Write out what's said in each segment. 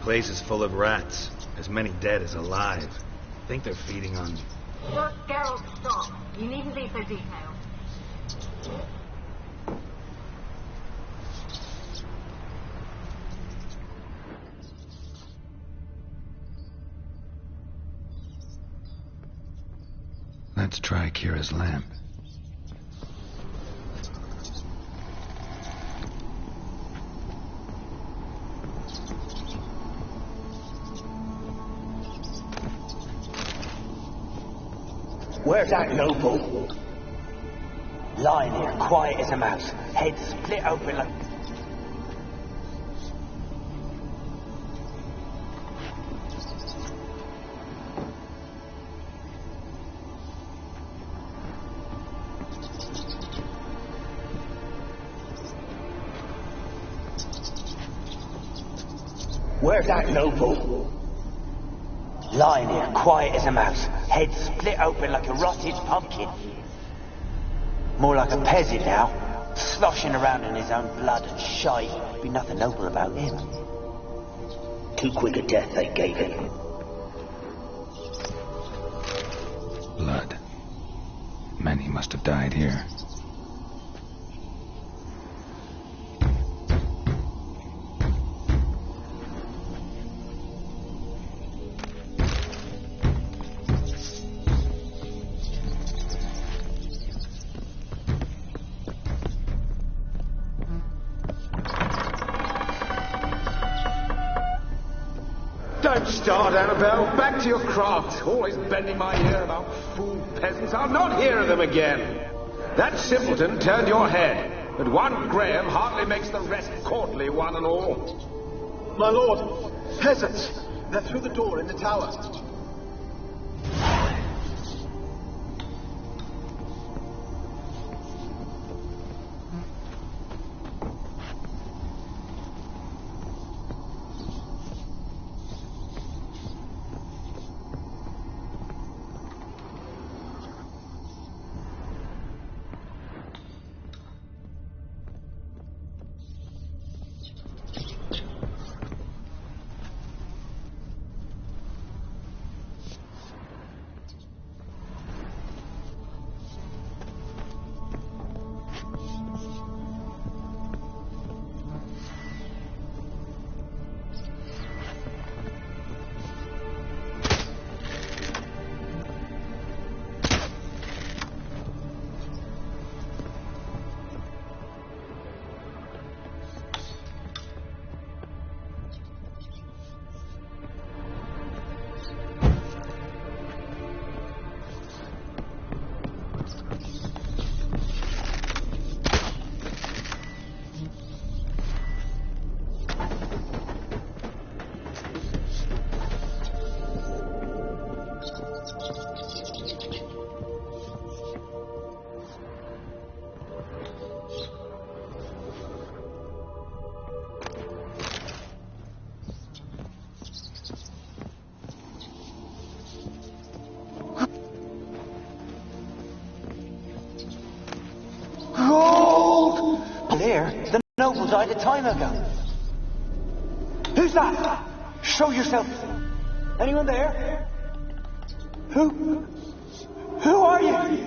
Place is full of rats. As many dead as alive. Think they're feeding on... Just Geralt, stop. You needn't be so detailed. Let's try Kira's lamp. Where's that noble? Lying here, quiet as a mouse, head split open like... Where's that noble? Lying here, quiet as a mouse, head split open like a rotted pumpkin. More like a peasant now, sloshing around in his own blood and shite. Be nothing noble about him. Too quick a death they gave him. Blood. Many must have died here. Don't start, Annabelle. Back to your craft. Always bending my ear about fool peasants. I'll not hear of them again. That simpleton turned your head, but one Graham hardly makes the rest courtly, one and all. My lord, peasants. They're through the door in the tower. There, the noble died a time ago. Who's that? Show yourself. Anyone there? Who are you?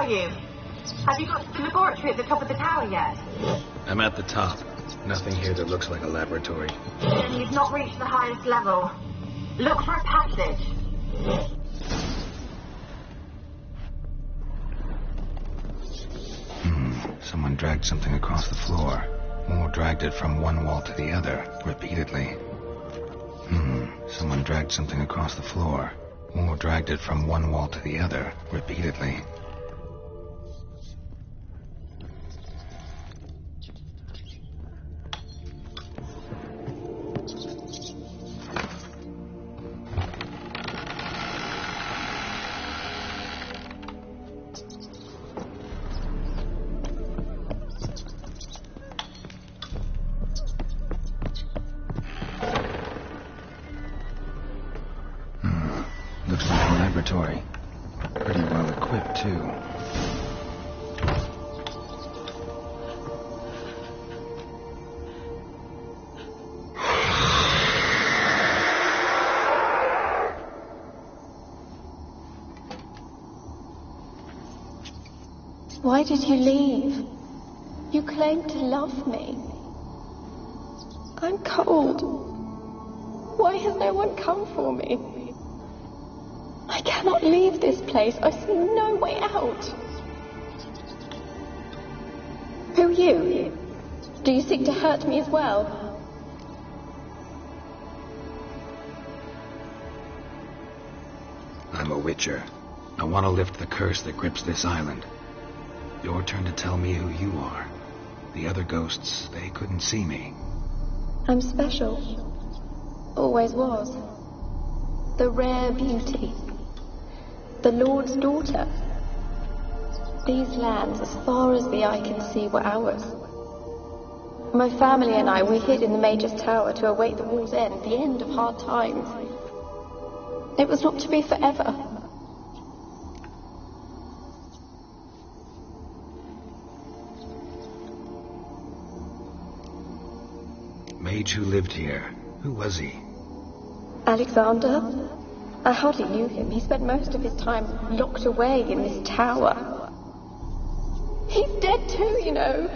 you? Have you got to the laboratory at the top of the tower yet? I'm at the top. Nothing here that looks like a laboratory. Then you've not reached the highest level. Look for a passage. Someone dragged something across the floor. More dragged it from one wall to the other, repeatedly. Someone dragged something across the floor. More dragged it from one wall to the other, repeatedly. Looks like a laboratory. Pretty well equipped, too. Why did you leave? You claimed to love me. I'm cold. Why has no one come for me? I cannot leave this place. I see no way out. Who are you? Do you seek to hurt me as well? I'm a witcher. I want to lift the curse that grips this island. Your turn to tell me who you are. The other ghosts, they couldn't see me. I'm special. Always was. The rare beauty. The Lord's daughter. These lands, as far as the eye can see, were ours. My family and I, we hid in the Major's Tower to await the war's end, the end of hard times. It was not to be forever. Mage who lived here. Who was he? Alexander? I hardly knew him. He spent most of his time locked away in this tower. He's dead too, you know.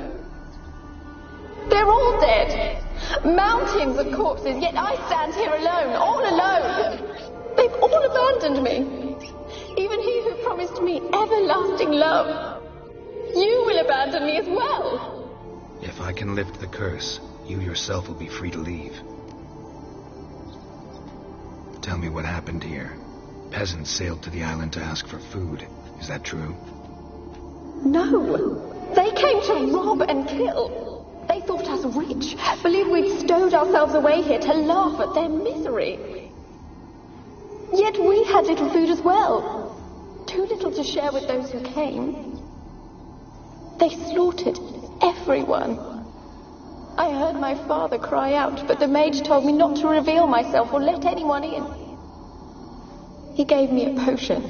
They're all dead. Mountains of corpses, yet I stand here alone, all alone. They've all abandoned me. Even he who promised me everlasting love. You will abandon me as well. If I can lift the curse, you yourself will be free to leave. Tell me what happened here. Peasants sailed to the island to ask for food. Is that true? No. They came to rob and kill. They thought us rich, believed we'd stowed ourselves away here to laugh at their misery. Yet we had little food as well. Too little to share with those who came. They slaughtered everyone. I heard my father cry out, but the mage told me not to reveal myself or let anyone in. He gave me a potion.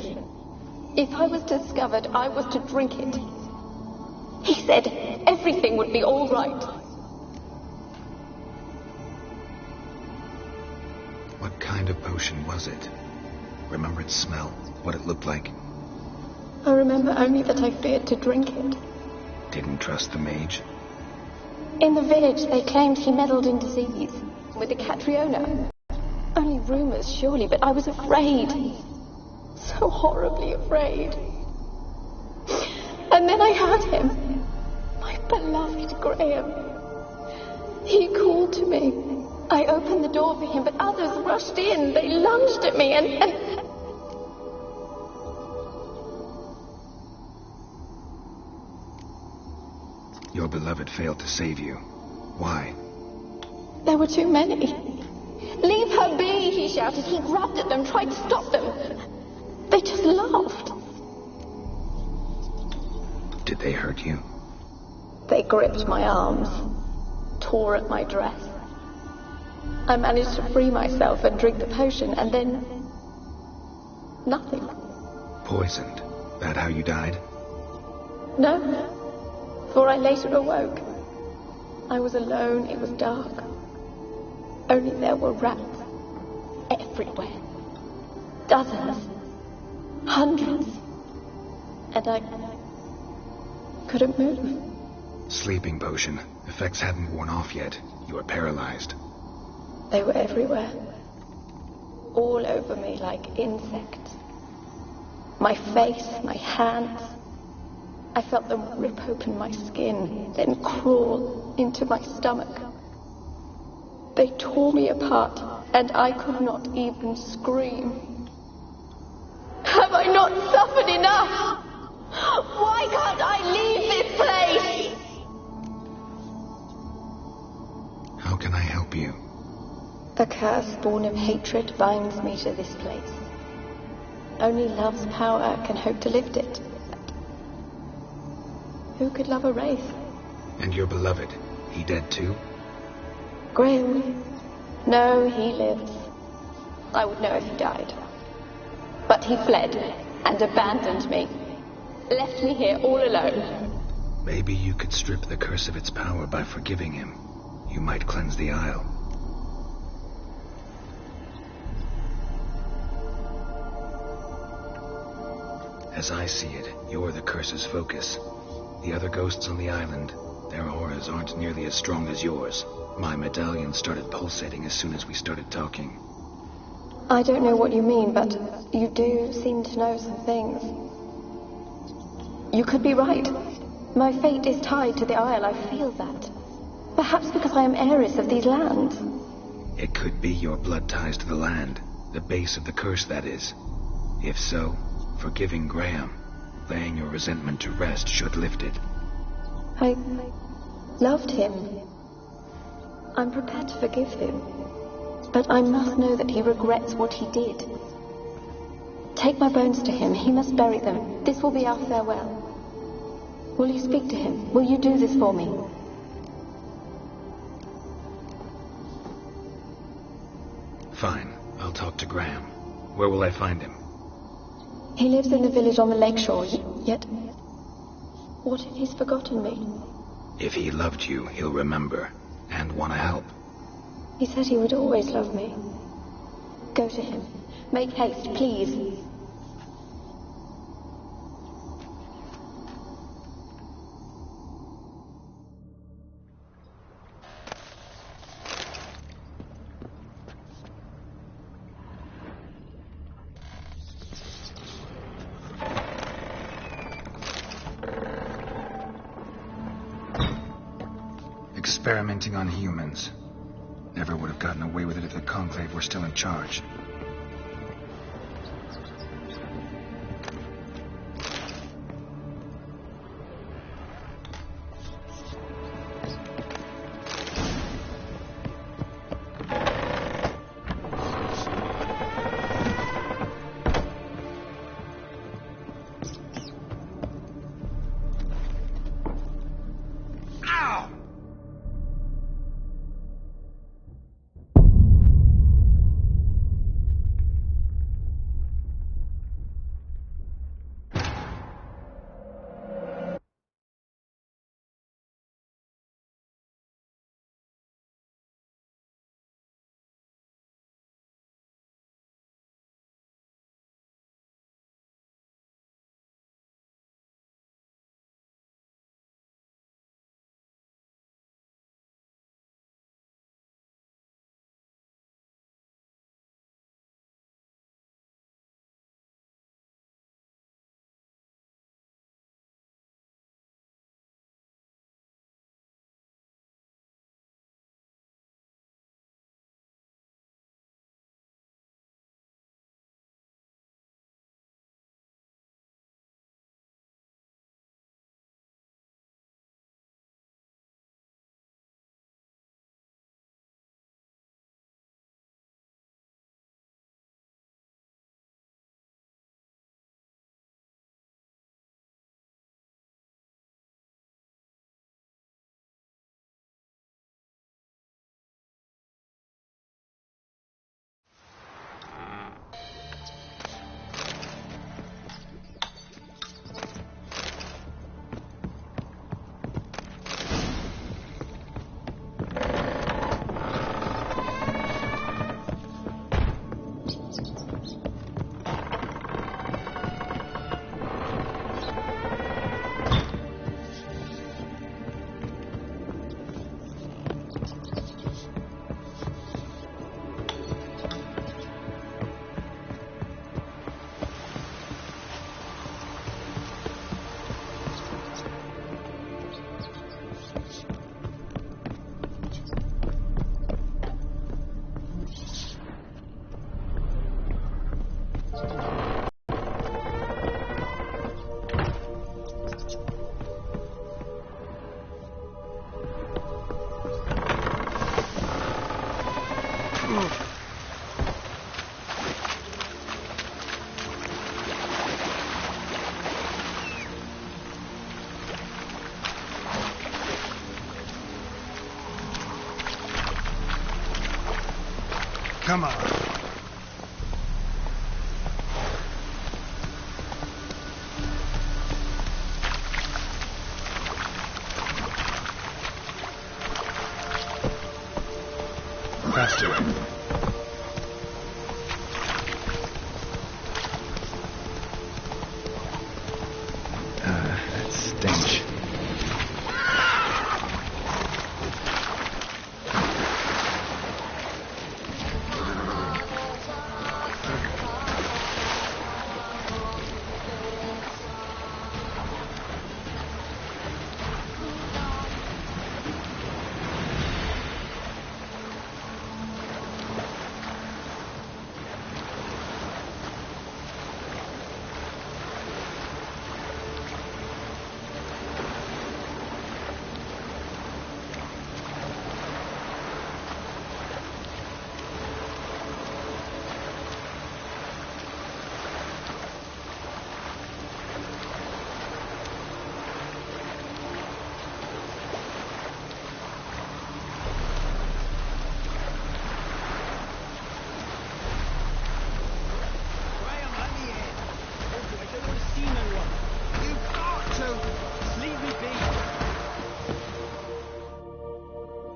If I was discovered, I was to drink it. He said everything would be all right. What kind of potion was it? Remember its smell? What it looked like? I remember only that I feared to drink it. Didn't trust the mage? In the village, they claimed he meddled in disease with the Catriona. Only rumors, surely, but I was afraid. So horribly afraid. And then I heard him. My beloved Graham. He called to me. I opened the door for him, but others rushed in. They lunged at me and... Your beloved failed to save you. Why? There were too many. Leave her be, he shouted. He grabbed at them, tried to stop them. They just laughed. Did they hurt you? They gripped my arms, tore at my dress. I managed to free myself and drink the potion, and then... nothing. Poisoned. That how you died? No. For I later awoke. I was alone, it was dark. Only there were rats. Everywhere. Dozens. Hundreds. And couldn't move. Sleeping potion. Effects hadn't worn off yet. You were paralyzed. They were everywhere. All over me like insects. My face, my hands. I felt them rip open my skin, then crawl into my stomach. They tore me apart, and I could not even scream. Have I not suffered enough? Why can't I leave this place? How can I help you? A curse born of hatred binds me to this place. Only love's power can hope to lift it. Who could love a wraith? And your beloved, he dead too? Graham? No, he lives. I would know if he died. But he fled and abandoned me. Left me here all alone. Maybe you could strip the curse of its power by forgiving him. You might cleanse the Isle. As I see it, you're the curse's focus. The other ghosts on the island, their auras aren't nearly as strong as yours. My medallion started pulsating as soon as we started talking. I don't know what you mean, but you do seem to know some things. You could be right. My fate is tied to the Isle, I feel that. Perhaps because I am heiress of these lands. It could be your blood ties to the land, the base of the curse, that is. If so, forgiving Graham, laying your resentment to rest should lift it. I loved him. I'm prepared to forgive him. But I must know that he regrets what he did. Take my bones to him. He must bury them. This will be our farewell. Will you speak to him? Will you do this for me? Fine. I'll talk to Graham. Where will I find him? He lives in the village on the lakeshore, yet... What if he's forgotten me? If he loved you, he'll remember, and want to help. He said he would always love me. Go to him. Make haste, please. Experimenting on humans. Never would have gotten away with it if the Conclave were still in charge. Come on. Faster. That stench.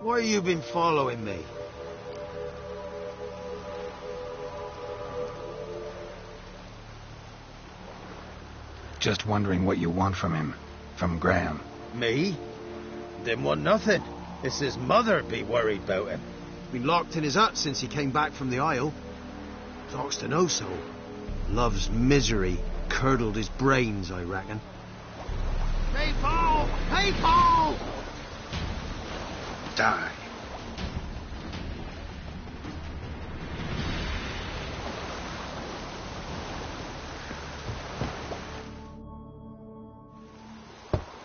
Why you been following me? Just wondering what you want from him. From Graham. Me? Didn't want nothing. It's his mother be worried about him. Been locked in his hut since he came back from the Isle. Talks to no soul. Love's misery curdled his brains, I reckon. People! People! Die.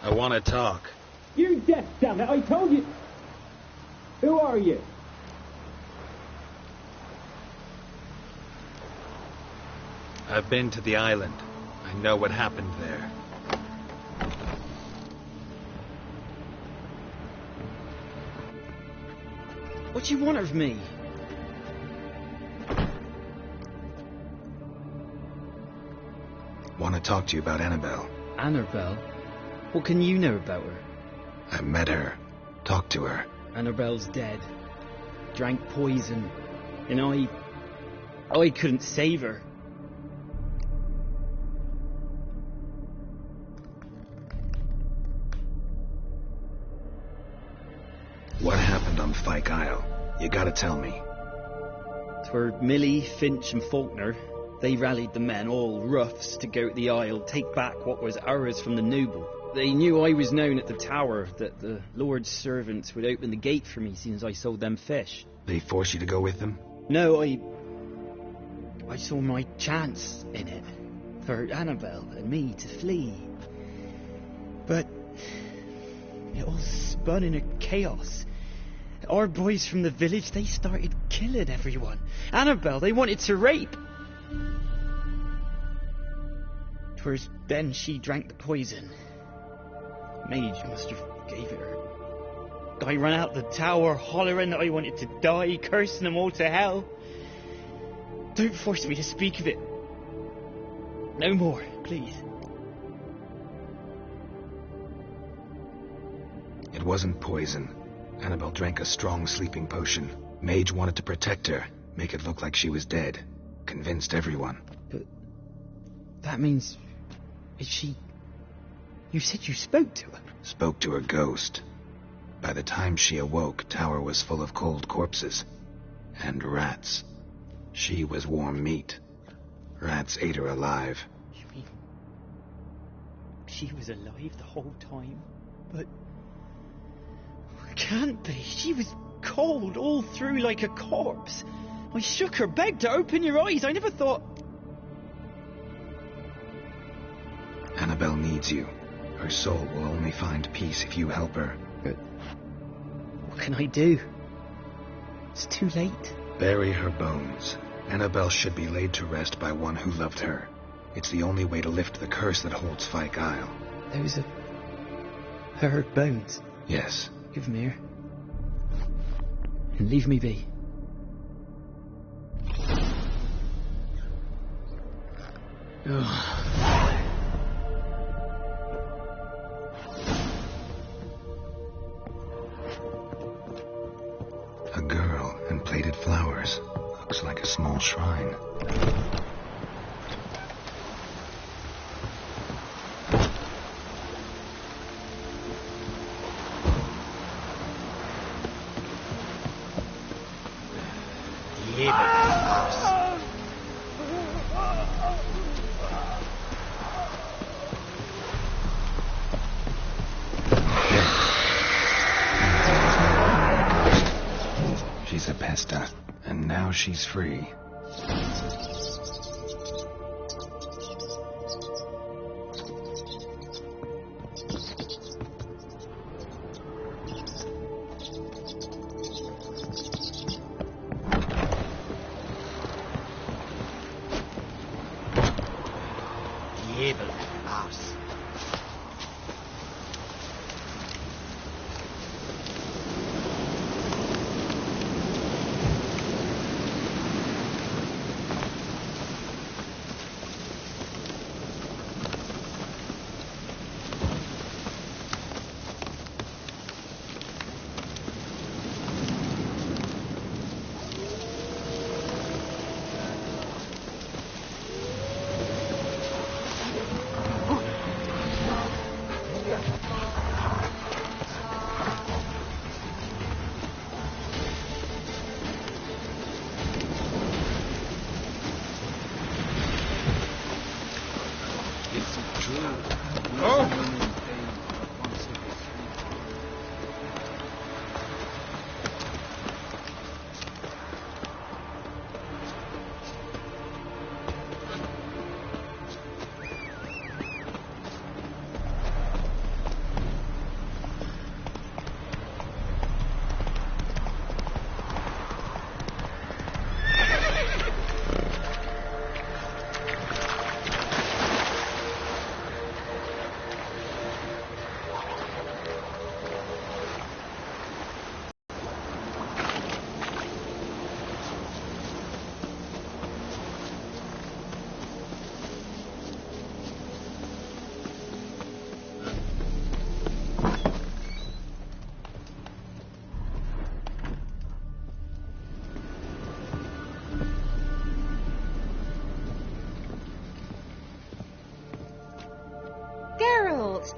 I want to talk. You're deaf, damn it! I told you. Who are you? I've been to the island. I know what happened there. What do you want of me? Want to talk to you about Annabelle. Annabelle? What can you know about her? I met her. Talked to her. Annabelle's dead. Drank poison. And I couldn't save her. What happened on Fyke Isle? You gotta tell me. Twere Millie, Finch and Faulkner. They rallied the men, all roughs, to go to the Isle, take back what was ours from the noble. They knew I was known at the tower, that the Lord's servants would open the gate for me since I sold them fish. They force you to go with them? No, I saw my chance in it, for Annabelle and me to flee. But it all spun in a chaos. Our boys from the village, they started killing everyone. Annabelle, they wanted to rape. 'Twas then she drank the poison. Mage must have gave it her. I ran out the tower hollering that I wanted to die, cursing them all to hell. Don't force me to speak of it. No more, please. It wasn't poison. Annabelle drank a strong sleeping potion. Mage wanted to protect her, make it look like she was dead. Convinced everyone. But that means... is she... You said you spoke to her? Spoke to her ghost. By the time she awoke, Tower was full of cold corpses. And rats. She was warm meat. Rats ate her alive. You mean... she was alive the whole time? But... can't be. She was cold all through like a corpse. I shook her, begged her, open your eyes. I never thought... Annabelle needs you. Her soul will only find peace if you help her. But... what can I do? It's too late. Bury her bones. Annabelle should be laid to rest by one who loved her. It's the only way to lift the curse that holds Fyke Isle. Those are... her bones. Yes. Give them here. And leave me be. A girl and plated flowers. Looks like a small shrine. She's a pesta, and now she's free.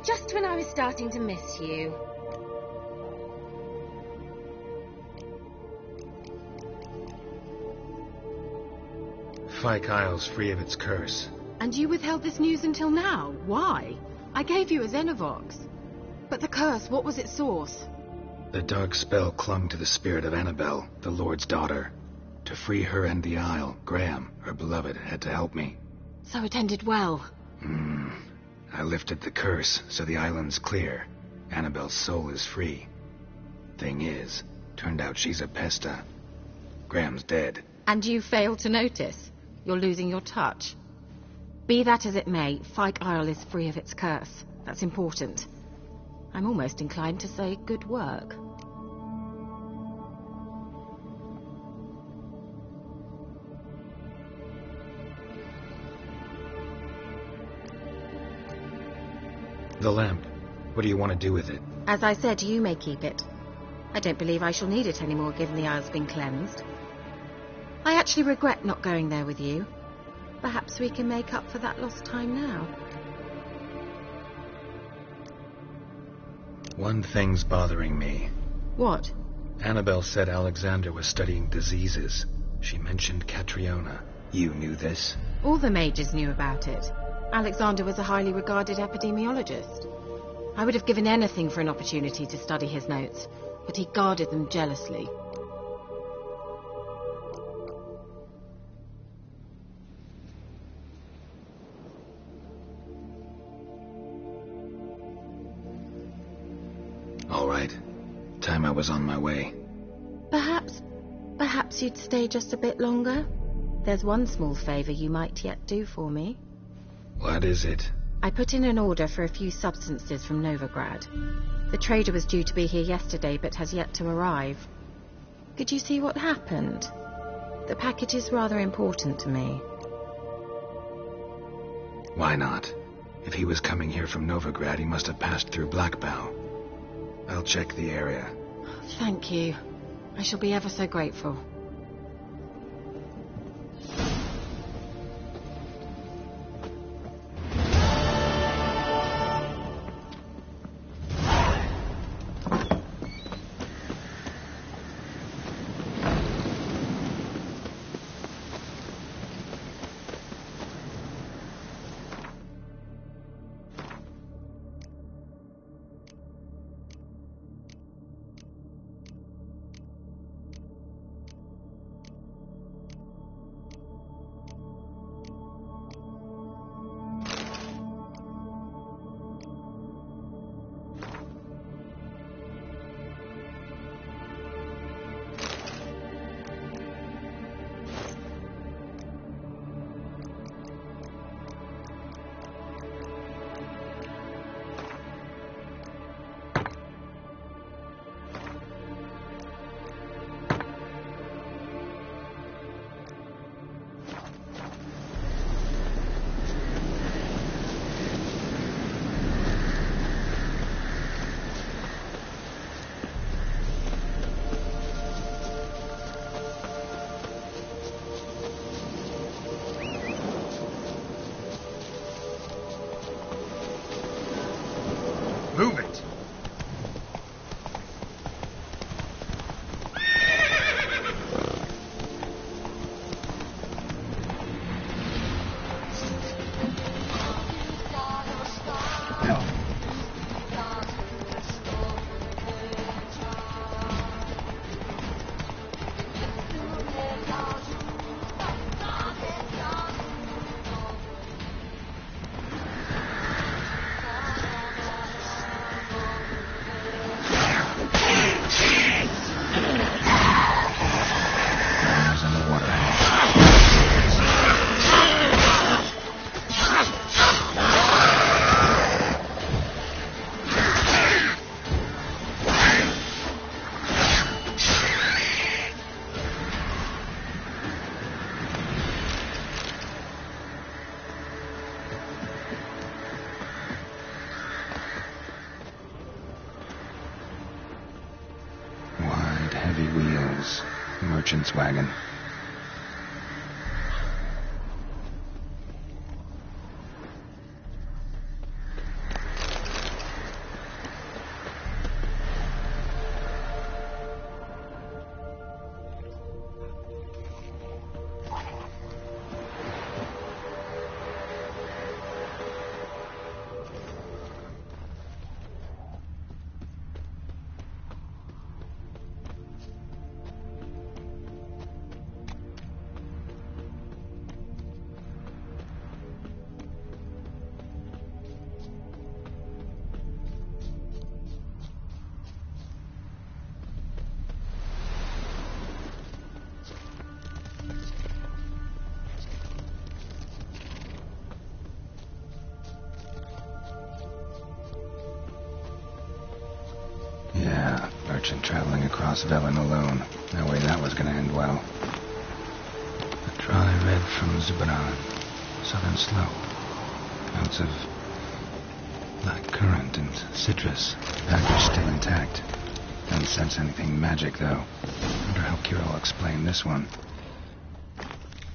Just when I was starting to miss you. Fyke Isle's free of its curse. And you withheld this news until now? Why? I gave you a Xenovox. But the curse, what was its source? The dark spell clung to the spirit of Annabelle, the Lord's daughter. To free her and the Isle, Graham, her beloved, had to help me. So it ended well. I lifted the curse, so the island's clear. Annabelle's soul is free. Thing is, turned out she's a pesta. Graham's dead. And you failed to notice? You're losing your touch. Be that as it may, Fyke Isle is free of its curse. That's important. I'm almost inclined to say good work. The lamp. What do you want to do with it? As I said, you may keep it. I don't believe I shall need it anymore, given the Isle's been cleansed. I actually regret not going there with you. Perhaps we can make up for that lost time now. One thing's bothering me. What? Annabelle said Alexander was studying diseases. She mentioned Catriona. You knew this? All the mages knew about it. Alexander was a highly regarded epidemiologist. I would have given anything for an opportunity to study his notes, but he guarded them jealously. All right. Time I was on my way. Perhaps you'd stay just a bit longer? There's one small favor you might yet do for me. What is it? I put in an order for a few substances from Novigrad. The trader was due to be here yesterday, but has yet to arrive. Could you see what happened? The package is rather important to me. Why not? If he was coming here from Novigrad, he must have passed through Blackbow. I'll check the area. Thank you. I shall be ever so grateful. Move it! Heavy wheels. Merchant's wagon. Merchant traveling across Velen alone. No way that was going to end well. A dry red from Zubran. Southern slope. Notes of black currant and citrus. Package still intact. Don't sense anything magic, though. Wonder how Kira will explain this one.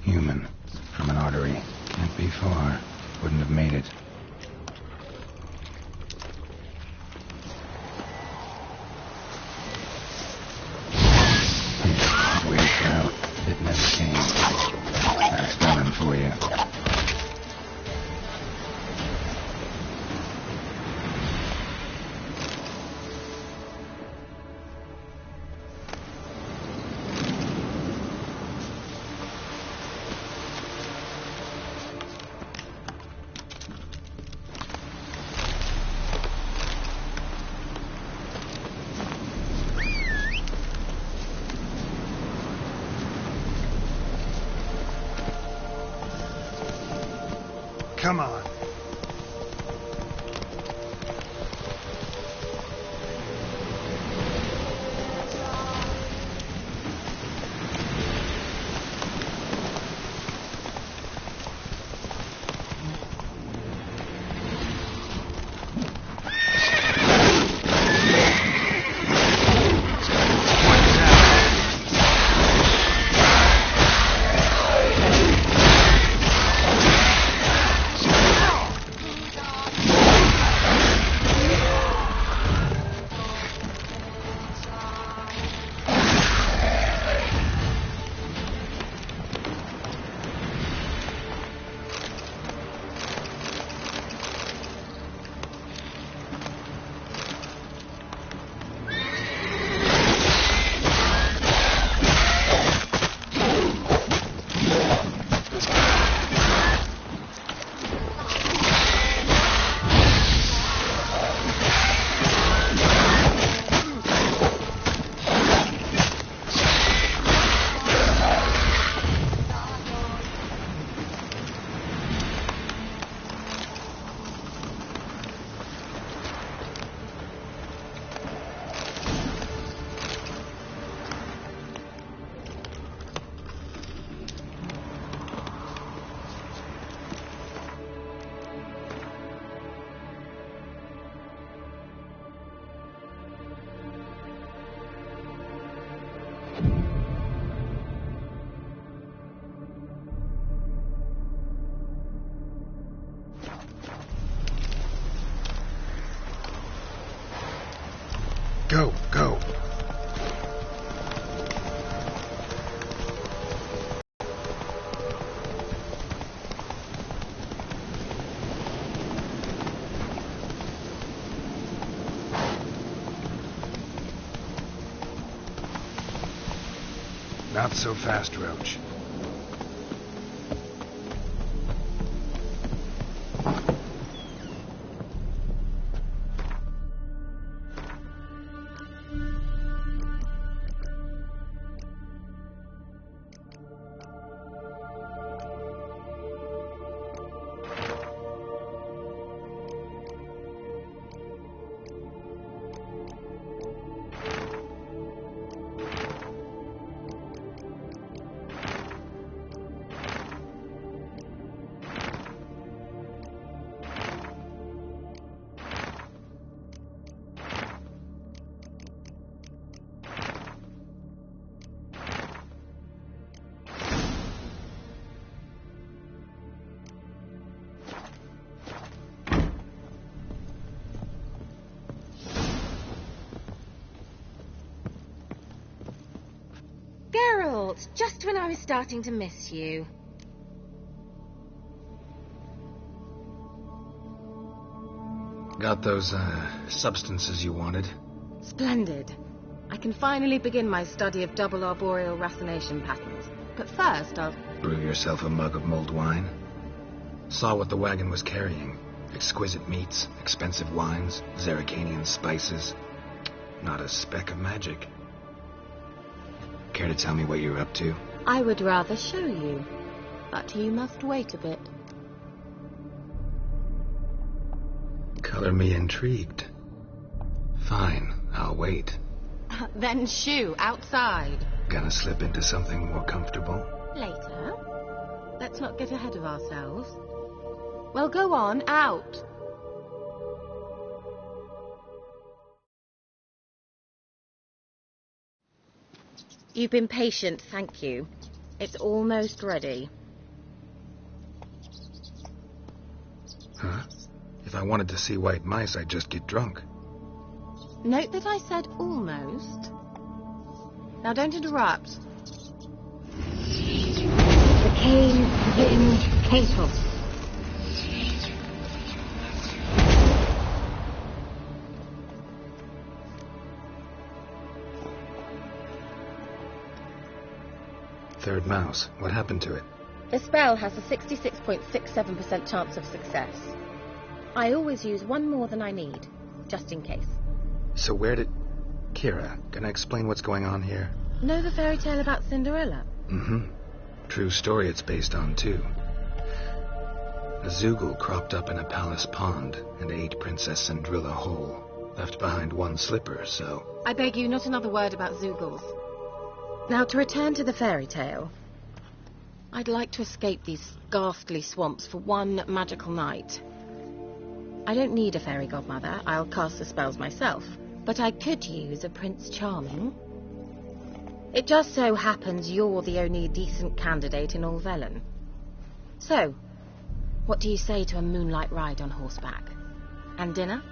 Human. From an artery. Can't be far. Wouldn't have made it. It never came. That's Velen for you. Come on. Go, go. Not so fast, Roach. Just when I was starting to miss you. Got those, substances you wanted? Splendid. I can finally begin my study of double arboreal racination patterns. But first, I'll... Brew yourself a mug of mulled wine? Saw what the wagon was carrying. Exquisite meats, expensive wines, Zerrikanian spices. Not a speck of magic. Care to tell me what you're up to? I would rather show you, but you must wait a bit. Color me intrigued. Fine, I'll wait. Then shoo, outside. Gonna slip into something more comfortable? Later. Let's not get ahead of ourselves. Well, go on, out. You've been patient, thank you. It's almost ready. Huh? If I wanted to see white mice, I'd just get drunk. Note that I said almost. Now don't interrupt. The cane in Cato. Third mouse. What happened to it? The spell has a 66.67% chance of success. I always use one more than I need, just in case. So where did... Kira, can I explain what's going on here? Know the fairy tale about Cinderella? Mm-hmm. True story it's based on, too. A Zoogle cropped up in a palace pond and ate Princess Cinderella whole. Left behind one slipper, so... I beg you, not another word about Zoogles. Now, to return to the fairy tale, I'd like to escape these ghastly swamps for one magical night. I don't need a fairy godmother, I'll cast the spells myself, but I could use a Prince Charming. It just so happens you're the only decent candidate in all Velen. So, what do you say to a moonlight ride on horseback? And dinner?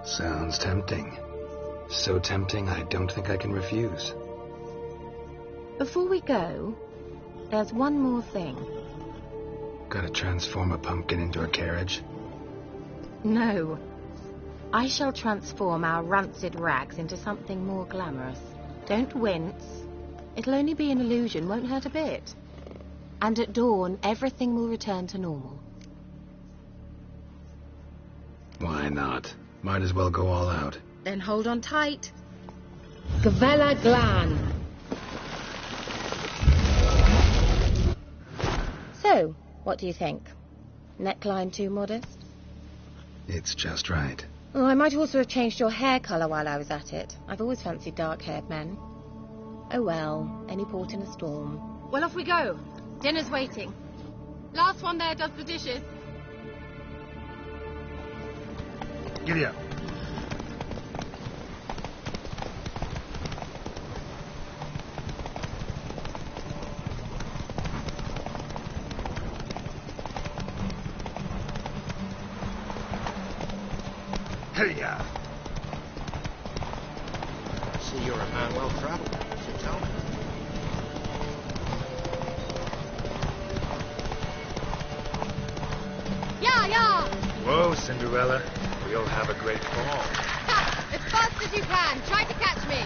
Sounds tempting. So tempting, I don't think I can refuse. Before we go, there's one more thing. Gotta transform a pumpkin into a carriage? No. I shall transform our rancid rags into something more glamorous. Don't wince. It'll only be an illusion, won't hurt a bit. And at dawn, everything will return to normal. Why not? Might as well go all out. Then hold on tight. Gavella Glan. So, what do you think? Neckline too modest? It's just right. Oh, I might also have changed your hair colour while I was at it. I've always fancied dark-haired men. Oh well, any port in a storm. Well, off we go. Dinner's waiting. Last one there does the dishes. Giddy up. Hey-ya! See, you're a man well traveled, so tell me. Yeah! Whoa, Cinderella. We'll have a great fall. As fast as you can. Try to catch me.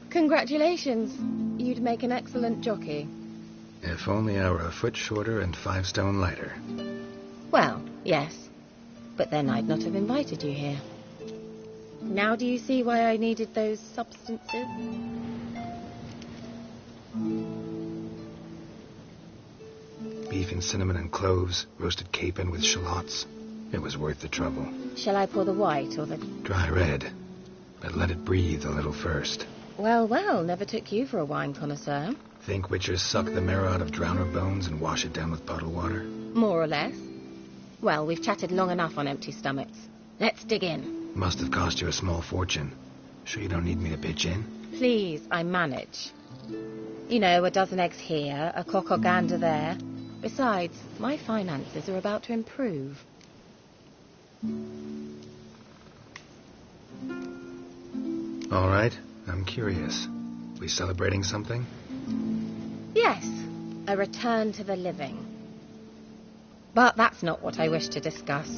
Congratulations. You'd make an excellent jockey. If only I were a foot shorter and 5 stone lighter. Well, yes. But then I'd not have invited you here. Now do you see why I needed those substances? Beef and cinnamon and cloves, roasted capon with shallots. It was worth the trouble. Shall I pour the white or the... Dry red, but let it breathe a little first. Well, never took you for a wine connoisseur. Think witchers suck the marrow out of drowner bones and wash it down with puddle water? More or less. Well, we've chatted long enough on empty stomachs. Let's dig in. Must have cost you a small fortune. Sure you don't need me to pitch in? Please, I manage. You know, a dozen eggs here, a cock or gander there. Besides, my finances are about to improve. All right, I'm curious. We celebrating something? Yes, a return to the living. But that's not what I wish to discuss.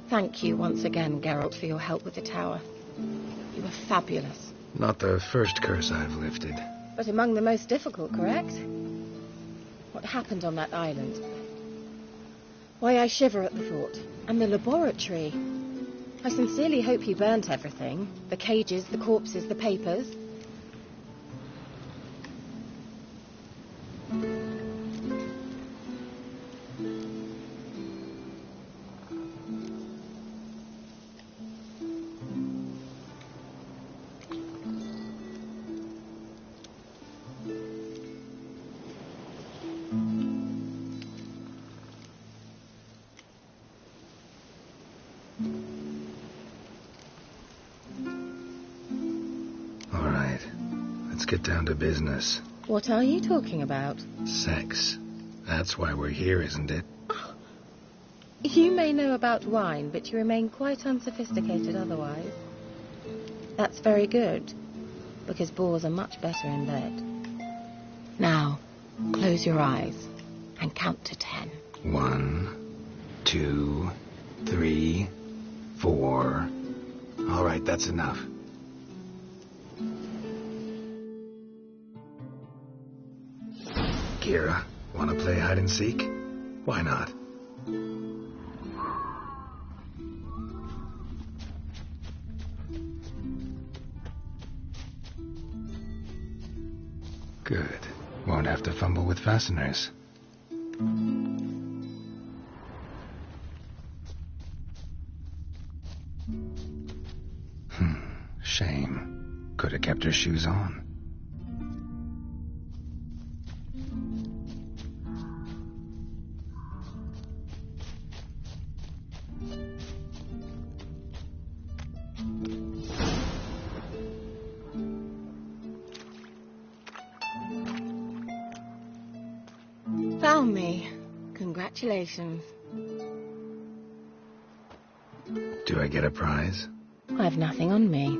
Thank you once again, Geralt, for your help with the tower. You were fabulous. Not the first curse I've lifted. But among the most difficult, correct? What happened on that island? Why, I shiver at the thought. And the laboratory. I sincerely hope you burnt everything. The cages, the corpses, the papers. Get down to business. What are you talking about? Sex. That's why we're here, isn't it? Oh. You may know about wine, but you remain quite unsophisticated otherwise. That's very good, because boars are much better in bed. Now, close your eyes and count to 10. 1, 2, 3, 4. All right, that's enough. Kira, want to play hide and seek? Why not? Good. Won't have to fumble with fasteners. Shame. Could have kept her shoes on. Found me. Congratulations. Do I get a prize? I've nothing on me,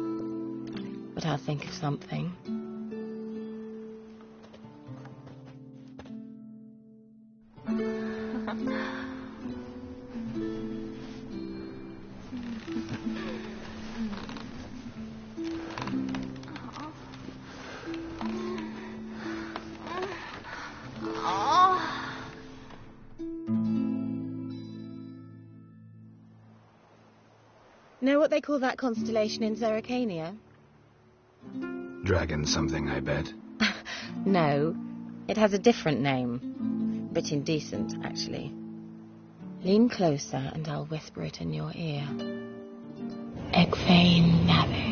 but I'll think of something. Know what they call that constellation in Zerrikania? Dragon something, I bet. No, it has a different name. Bit indecent, actually. Lean closer and I'll whisper it in your ear. Egfain Nave.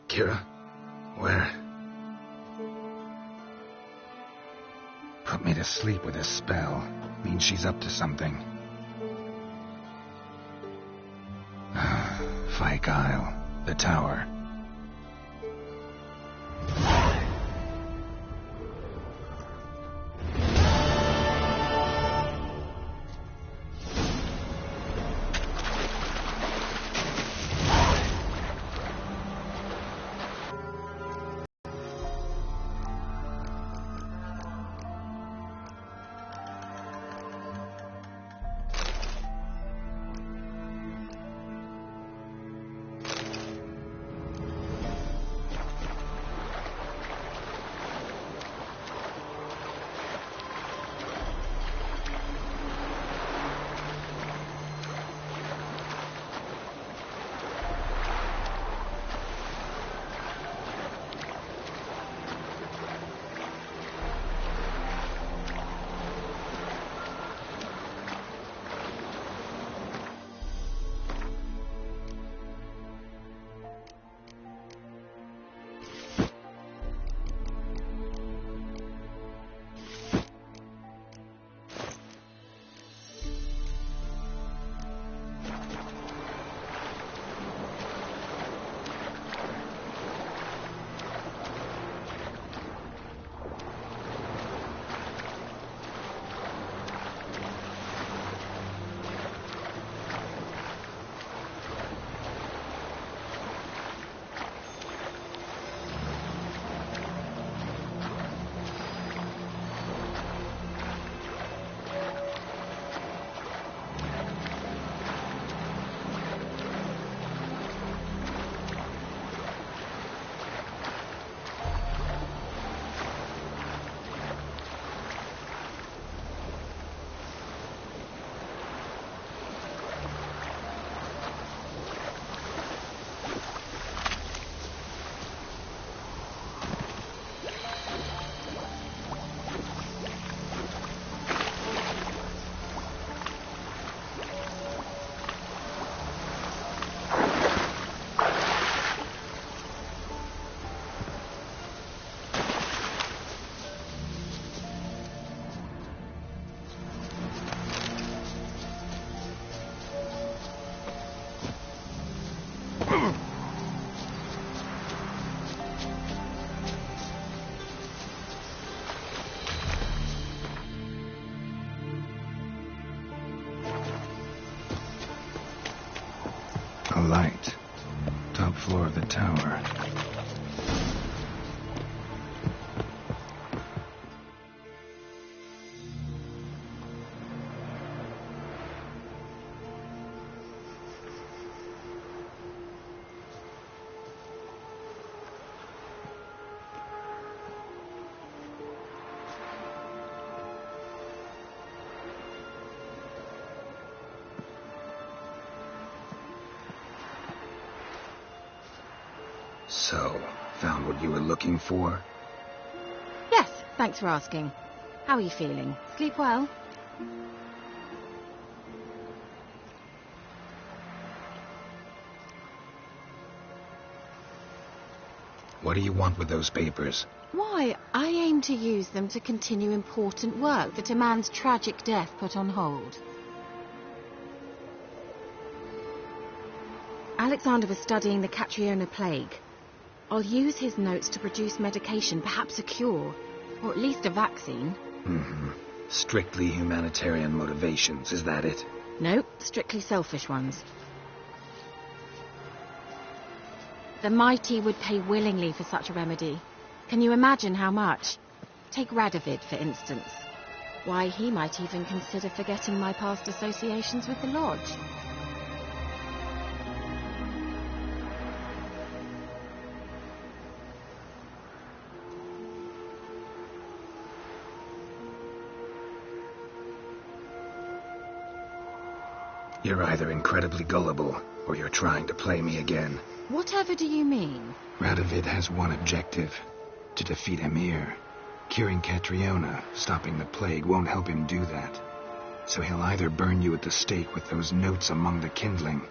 Kira? Where? Put me to sleep with a spell. Means she's up to something. Fyke Isle. The tower. A light. Top floor of the tower. So, found what you were looking for? Yes, thanks for asking. How are you feeling? Sleep well? What do you want with those papers? Why, I aim to use them to continue important work that a man's tragic death put on hold. Alexander was studying the Catriona plague. I'll use his notes to produce medication, perhaps a cure, or at least a vaccine. Strictly humanitarian motivations, is that it? No, strictly selfish ones. The mighty would pay willingly for such a remedy. Can you imagine how much? Take Radovid, for instance. Why, he might even consider forgetting my past associations with the Lodge. You're either incredibly gullible, or you're trying to play me again. Whatever do you mean? Radovid has one objective: to defeat Emir. Curing Catriona, stopping the plague, won't help him do that. So he'll either burn you at the stake with those notes among the kindling,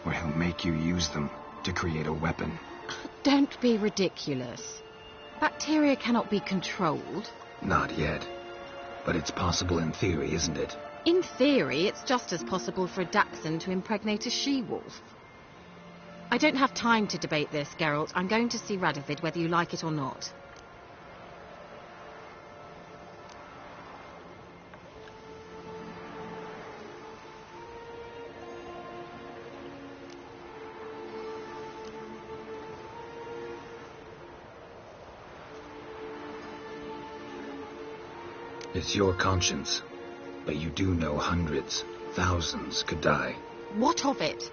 or he'll make you use them to create a weapon. Don't be ridiculous. Bacteria cannot be controlled. Not yet. But it's possible in theory, isn't it? In theory, it's just as possible for a Dachshund to impregnate a she-wolf. I don't have time to debate this, Geralt. I'm going to see Radovid whether you like it or not. It's your conscience. But you do know hundreds, thousands could die. What of it?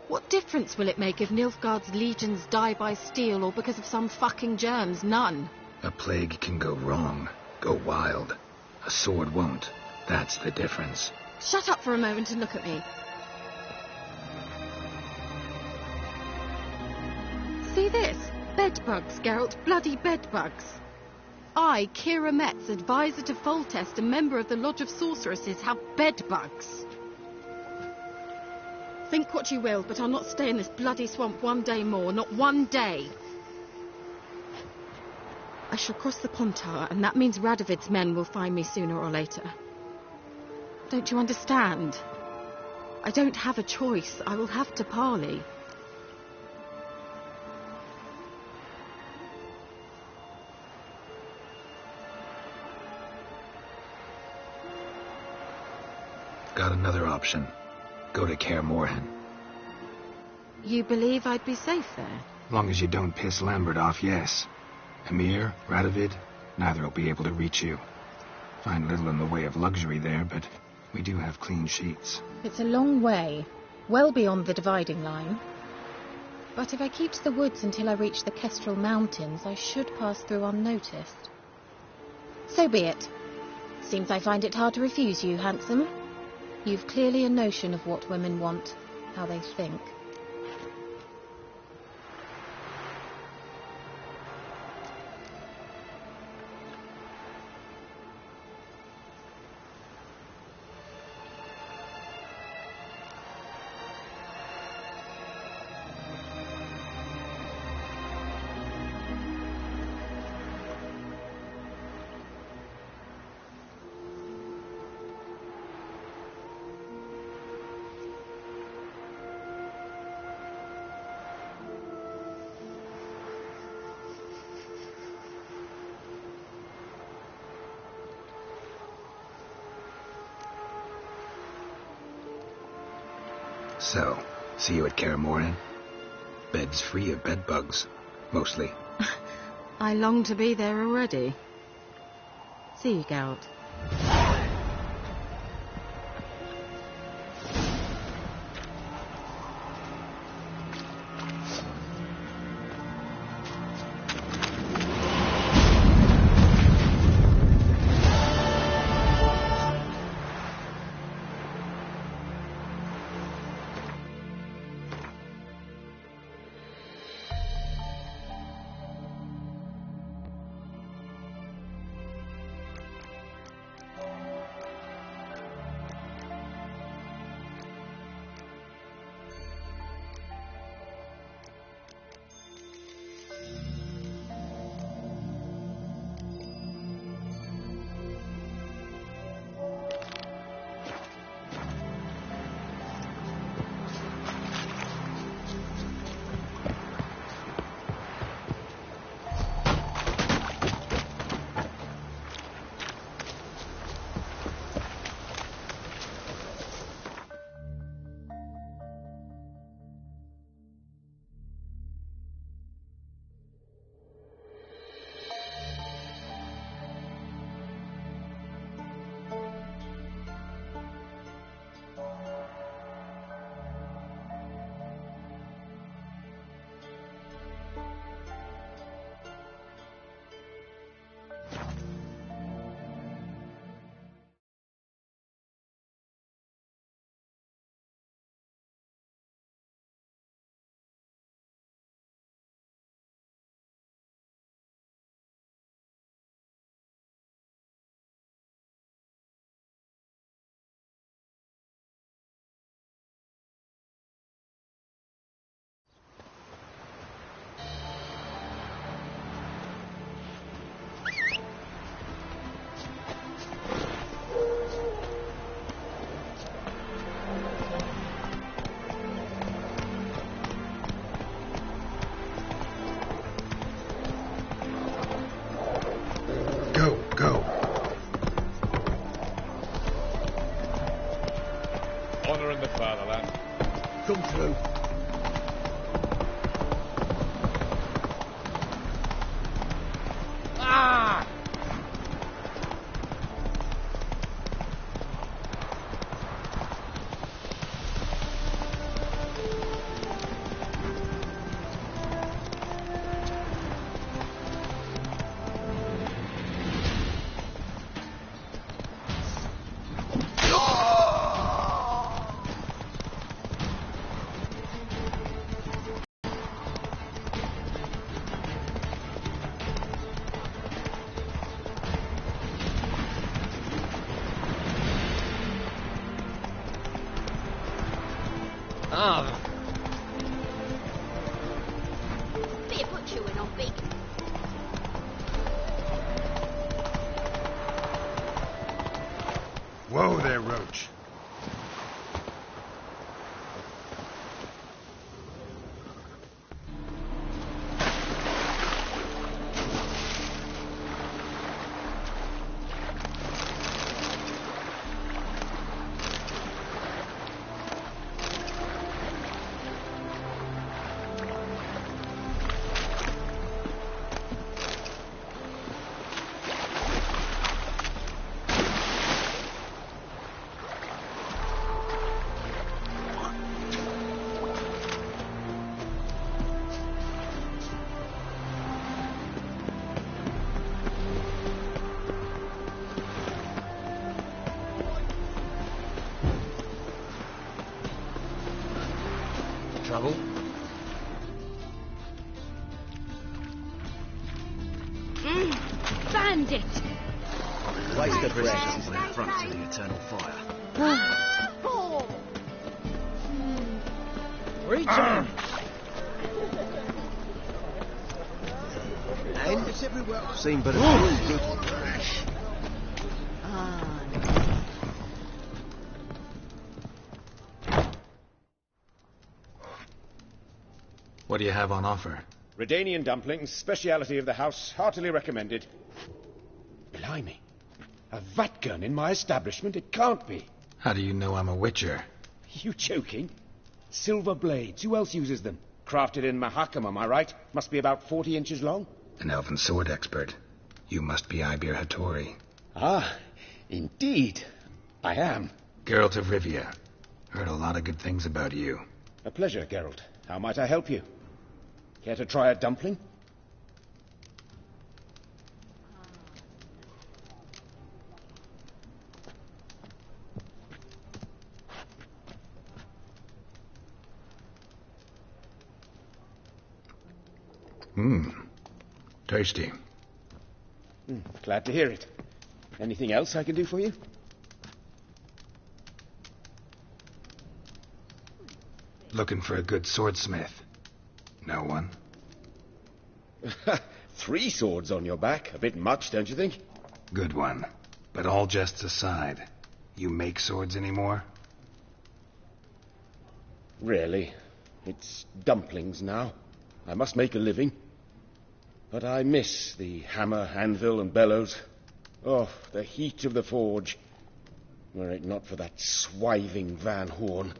What difference will it make if Nilfgaard's legions die by steel or because of some fucking germs? None. A plague can go wrong, go wild. A sword won't. That's the difference. Shut up for a moment and look at me. See this? Bedbugs, Geralt. Bloody bedbugs. I, Kira Metz, advisor to Foltest and member of the Lodge of Sorceresses, have bedbugs. Think what you will, but I'll not stay in this bloody swamp one day more. Not one day. I shall cross the Pontar, and that means Radovid's men will find me sooner or later. Don't you understand? I don't have a choice. I will have to parley. Got another option. Go to Kaer Morhen. You believe I'd be safe there? Long as you don't piss Lambert off, yes. Emir, Radovid, neither will be able to reach you. Find little in the way of luxury there, but we do have clean sheets. It's a long way, well beyond the dividing line. But if I keep to the woods until I reach the Kestrel Mountains, I should pass through unnoticed. So be it. Seems I find it hard to refuse you, handsome. You've clearly a notion of what women want, how they think. So, see you at Kaer Morhen? Beds free of bedbugs, mostly. I long to be there already. See you, Geralt. Honour and the fatherland. Come through. Ah! Better put you in on big. Whoa there, Roach. Trouble? Bandit! Waste of breath is an affront to the eternal fire. Return! And it's everywhere I've seen but a few good trash. What do you have on offer? Redanian dumplings, speciality of the house, heartily recommended. Blimey. A vatgun in my establishment? It can't be. How do you know I'm a witcher? You joking? Silver blades. Who else uses them? Crafted in Mahakam, am I right? Must be about 40 inches long. An elven sword expert. You must be Ibir Hattori. Ah, indeed. I am. Geralt of Rivia. Heard a lot of good things about you. A pleasure, Geralt. How might I help you? Care to try a dumpling? Tasty. Glad to hear it. Anything else I can do for you? Looking for a good swordsmith. No one? 3 swords on your back. A bit much, don't you think? Good one. But all jests aside, you make swords anymore? Really? It's dumplings now. I must make a living. But I miss the hammer, anvil, and bellows. Oh, the heat of the forge. Were it not for that swiving Van Horn.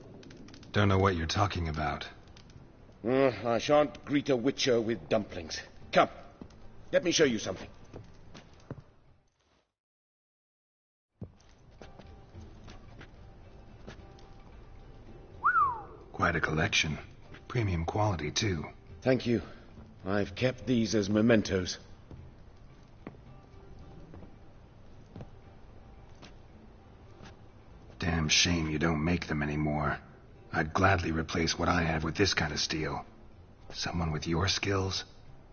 Don't know what you're talking about. I shan't greet a witcher with dumplings. Come, let me show you something. Quite a collection. Premium quality, too. Thank you. I've kept these as mementos. Damn shame you don't make them anymore. I'd gladly replace what I have with this kind of steel. Someone with your skills?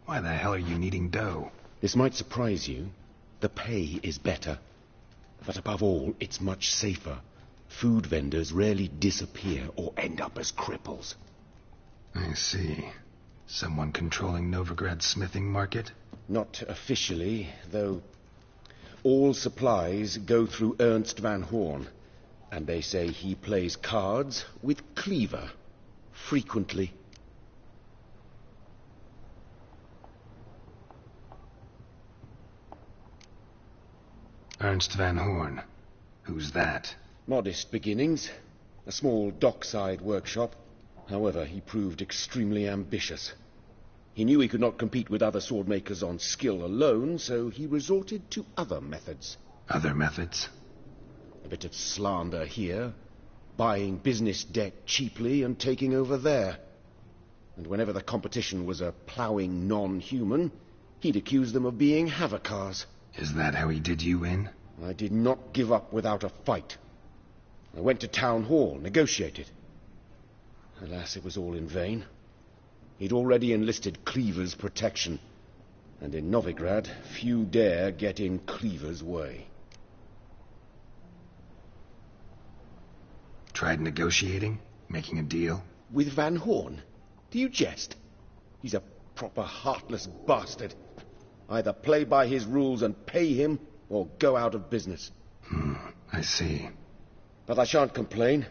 Why the hell are you needing dough? This might surprise you. The pay is better. But above all, it's much safer. Food vendors rarely disappear or end up as cripples. I see. Someone controlling Novigrad's smithing market? Not officially, though all supplies go through Ernst Van Horn. And they say he plays cards with Cleaver. Frequently. Ernst Van Horn. Who's that? Modest beginnings. a small dockside workshop. However, he proved extremely ambitious. He knew he could not compete with other swordmakers on skill alone, so he resorted to other methods. Other methods? A bit of slander here, buying business debt cheaply and taking over there. And whenever the competition was a ploughing non-human, he'd accuse them of being Havocars. Is that how he did you in? I did not give up without a fight. I went to town hall, negotiated. Alas, it was all in vain. He'd already enlisted Cleaver's protection, and in Novigrad, few dare get in Cleaver's way. Tried negotiating? Making a deal? With Van Horn? Do you jest? He's a proper heartless bastard. Either play by his rules and pay him, or go out of business. I see. But I shan't complain.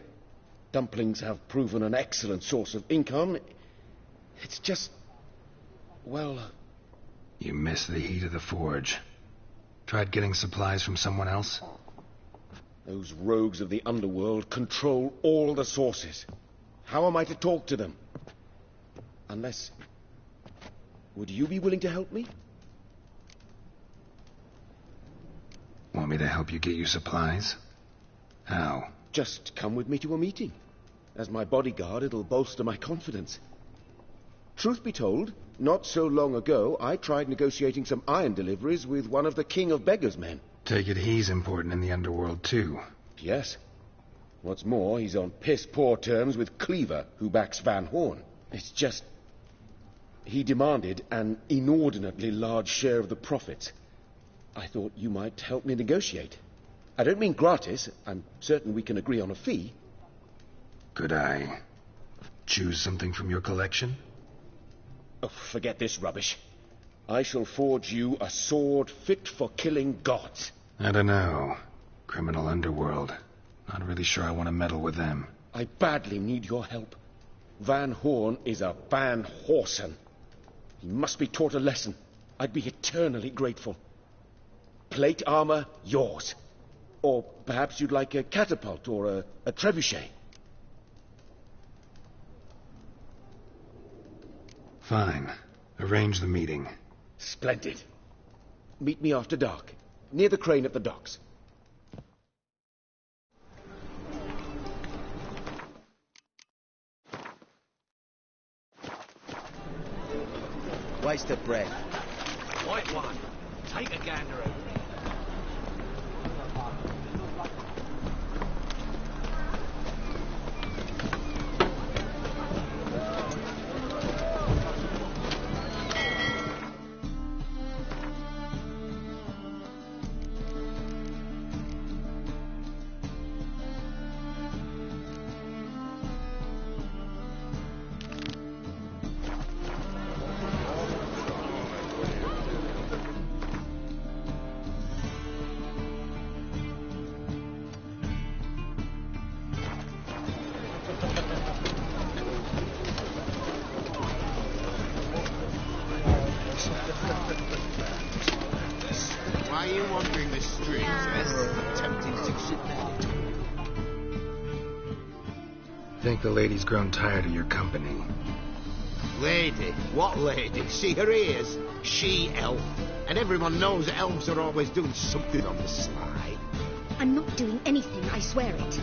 Dumplings have proven an excellent source of income. It's just... well... You miss the heat of the forge. Tried getting supplies from someone else? Those rogues of the underworld control all the sources. How am I to talk to them? Unless... would you be willing to help me? Want me to help you get you supplies? How? Just come with me to a meeting. As my bodyguard, it'll bolster my confidence. Truth be told, not so long ago, I tried negotiating some iron deliveries with one of the King of Beggars' men. Take it he's important in the underworld, too. Yes. What's more, he's on piss-poor terms with Cleaver, who backs Van Horn. It's just... he demanded an inordinately large share of the profits. I thought you might help me negotiate. I don't mean gratis. I'm certain we can agree on a fee. Could I choose something from your collection? Oh, forget this rubbish. I shall forge you a sword fit for killing gods. I don't know. Criminal underworld. Not really sure I want to meddle with them. I badly need your help. Van Horn is a Van Horsen. He must be taught a lesson. I'd be eternally grateful. Plate armor, yours. Or perhaps you'd like a catapult or a trebuchet. Fine. Arrange the meeting. Splendid. Meet me after dark, near the crane at the docks. Waste of breath. White one. Take a gander over it. Why are you wandering the streets, tempting to sit there? Think the lady's grown tired of your company. Lady? What lady? See her ears? She-elf. And everyone knows elves are always doing something on the sly. I'm not doing anything, I swear it.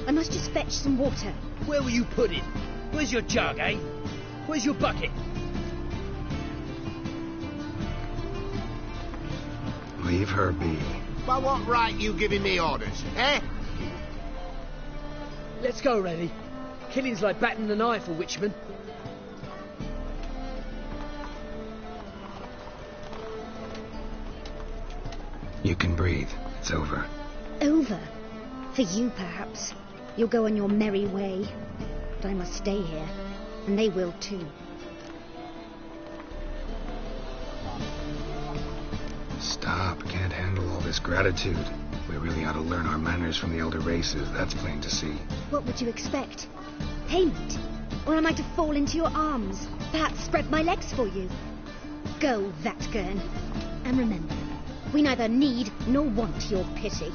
I must just fetch some water. Where were you put in? Where's your jug, eh? Where's your bucket? Leave her be. By what right you giving me orders, eh? Let's go, Rennie. Killing's like batting an eye for witchmen. You can breathe. It's over. Over? For you, perhaps. You'll go on your merry way. But I must stay here. And they will, too. Stop. Can't handle all this gratitude. We really ought to learn our manners from the elder races. That's plain to see. What would you expect? Payment? Or am I to fall into your arms? Perhaps spread my legs for you? Go, Vatgern. And remember, we neither need nor want your pity.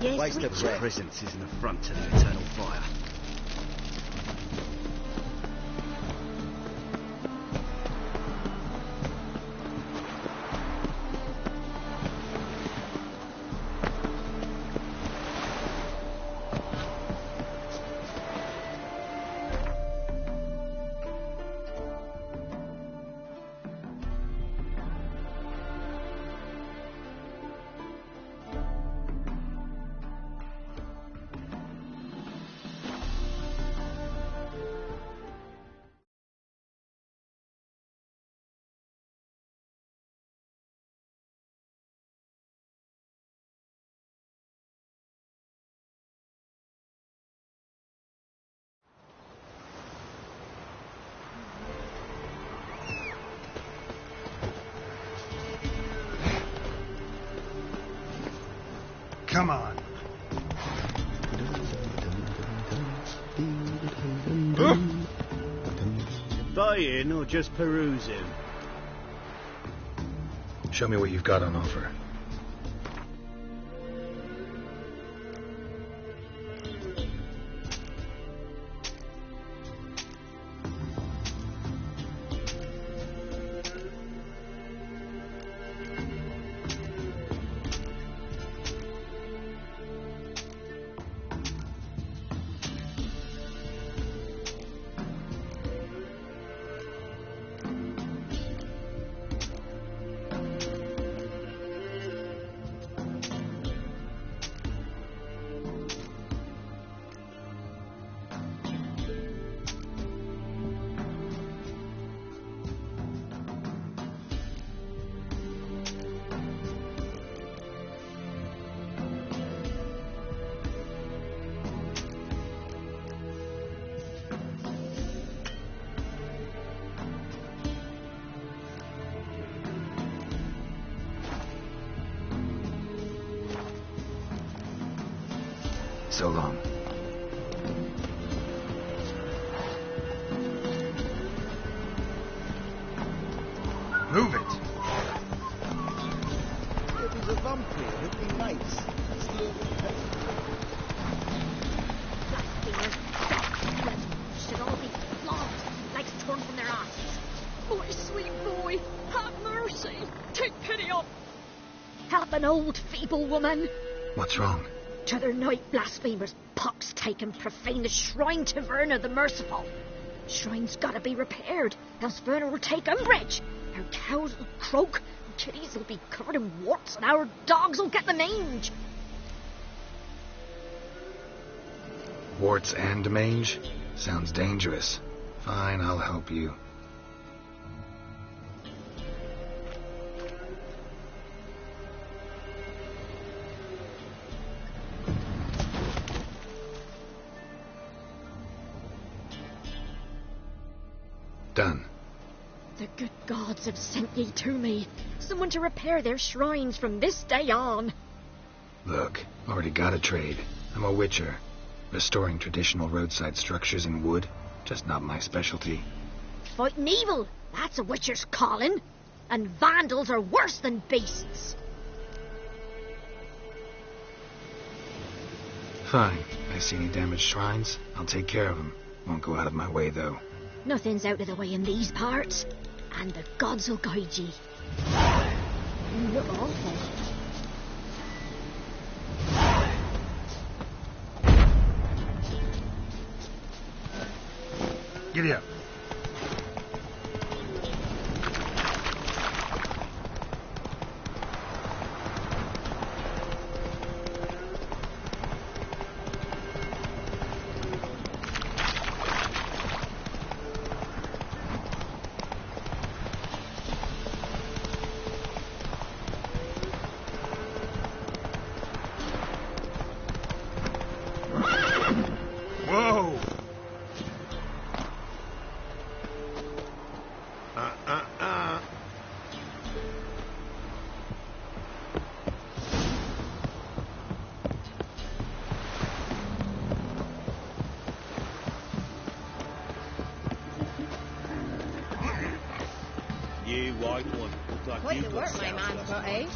Yes, Waste of Witcher. presence is an affront to the eternal fire. Come on. Buying or just perusing? Show me what you've got on offer. So long. Move it. If he's a vampire, it'd be nice. That's the only thing. Should all be flogged, legs torn from their asses. My sweet boy, have mercy. Take pity on. Help an old, feeble woman. What's wrong? T'other night, blasphemers, pox taken, profane the shrine to Verna the Merciful. Shrine's gotta be repaired, else Verna will take umbrage. Our cows will croak, our kitties will be covered in warts, and our dogs will get the mange. Warts and mange? Sounds dangerous. Fine, I'll help you. Done. The good gods have sent ye to me. Someone to repair their shrines from this day on. Look, already got a trade. I'm a witcher. Restoring traditional roadside structures in wood, just not my specialty. Fighting evil, that's a witcher's calling. And vandals are worse than beasts. Fine. I see any damaged shrines, I'll take care of them. Won't go out of my way, though. Nothing's out of the way in these parts. And the gods will guide ye. You look awful. Giddy up. Whoa! You white one. Look like Quite you've the got work my sound man's dust got, on eh? you.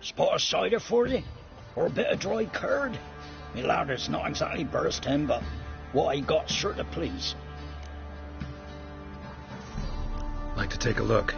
Spot of cider for you? Or a bit of dry curd? Me lather's not exactly bursting, but what I got's sure to please. Like to take a look.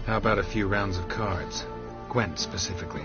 How about a few rounds of cards? Gwent specifically.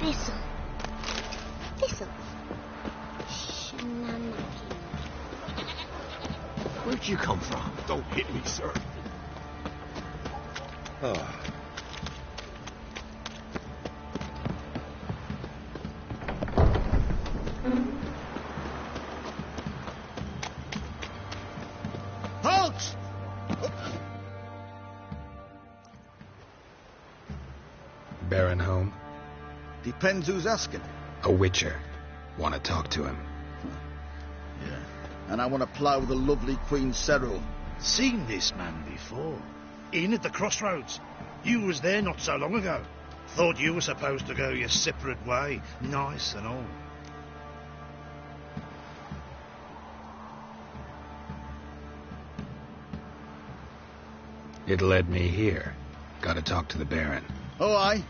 This'll. Shenanigans. Where'd you come from? Don't hit me, sir. Oh. Halt! Baron home? Depends who's asking. A witcher. Want to talk to him. Yeah. And I want to plough the lovely Queen Cyril. Seen this man before. In at the crossroads. You was there not so long ago. Thought you were supposed to go your separate way. Nice and all. It led me here. Gotta talk to the Baron. Oh, aye?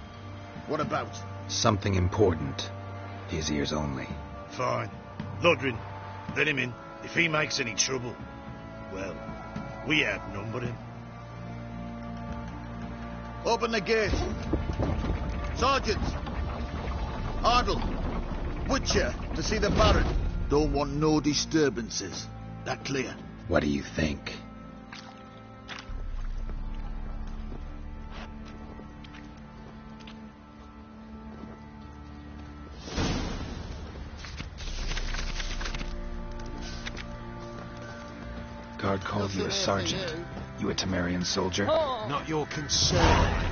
What about? Something important. His ears only. Fine. Lodrin, let him in. If he makes any trouble, well, we outnumber him. Open the gate. Sergeant! Ardle! Witcher, to see the Baron. Don't want no disturbances. That clear? What do you think? Guard called you a sergeant. You a Temerian soldier? Not your concern.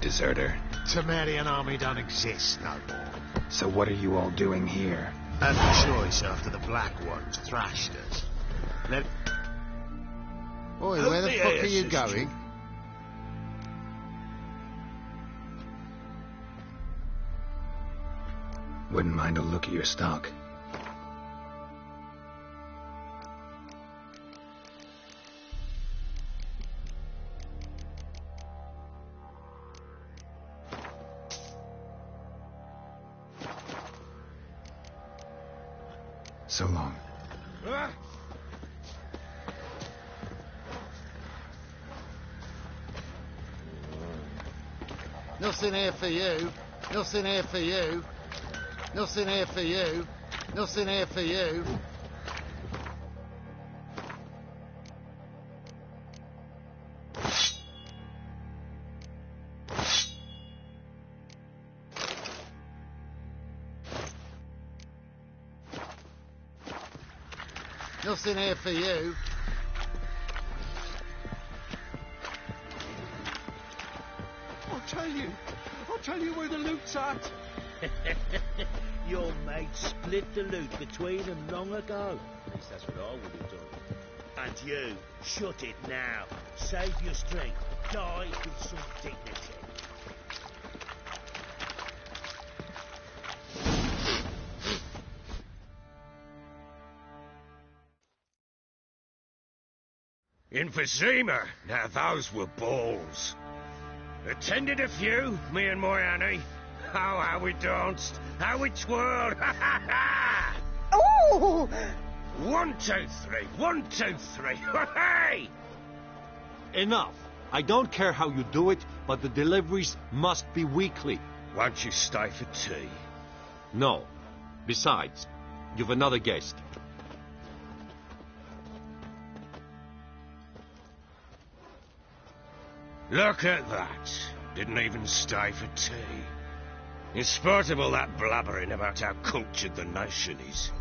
Deserter. Temerian army don't exist no more. So what are you all doing here? Had a choice after the Black Ones thrashed us. Oi, where the fuck are you going? Wouldn't mind a look at your stock. So long. Nothing here for you. Nothing here for you. Nothing here for you. Nothing here for you. Nothing here for you. I'll tell you where the loot's at. Your mate split the loot between them long ago. At least that's what I would have done. And you, shut it now. Save your strength. Die with some dignity. Emphysema. Now those were balls. Attended a few, me and my Annie. Oh, how we danced, how we twirled. Ha ha ha! Oh! 1, 2, 3. 1, 2, 3. Hey! Enough. I don't care how you do it, but the deliveries must be weekly. Won't you stay for tea? No. Besides, you've another guest. Look at that. Didn't even stay for tea. In spite of all that blabbering about how cultured the nation is.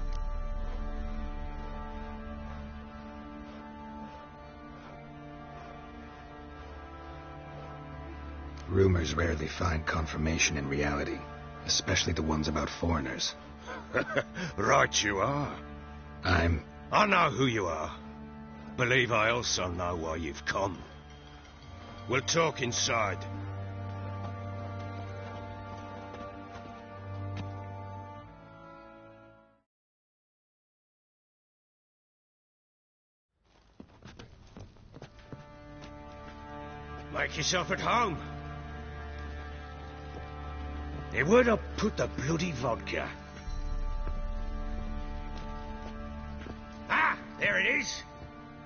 Rumors rarely find confirmation in reality, especially the ones about foreigners. Right you are. I know who you are. Believe I also know why you've come. We'll talk inside. Make yourself at home. Hey, where'd I put the bloody vodka? Ah, there it is.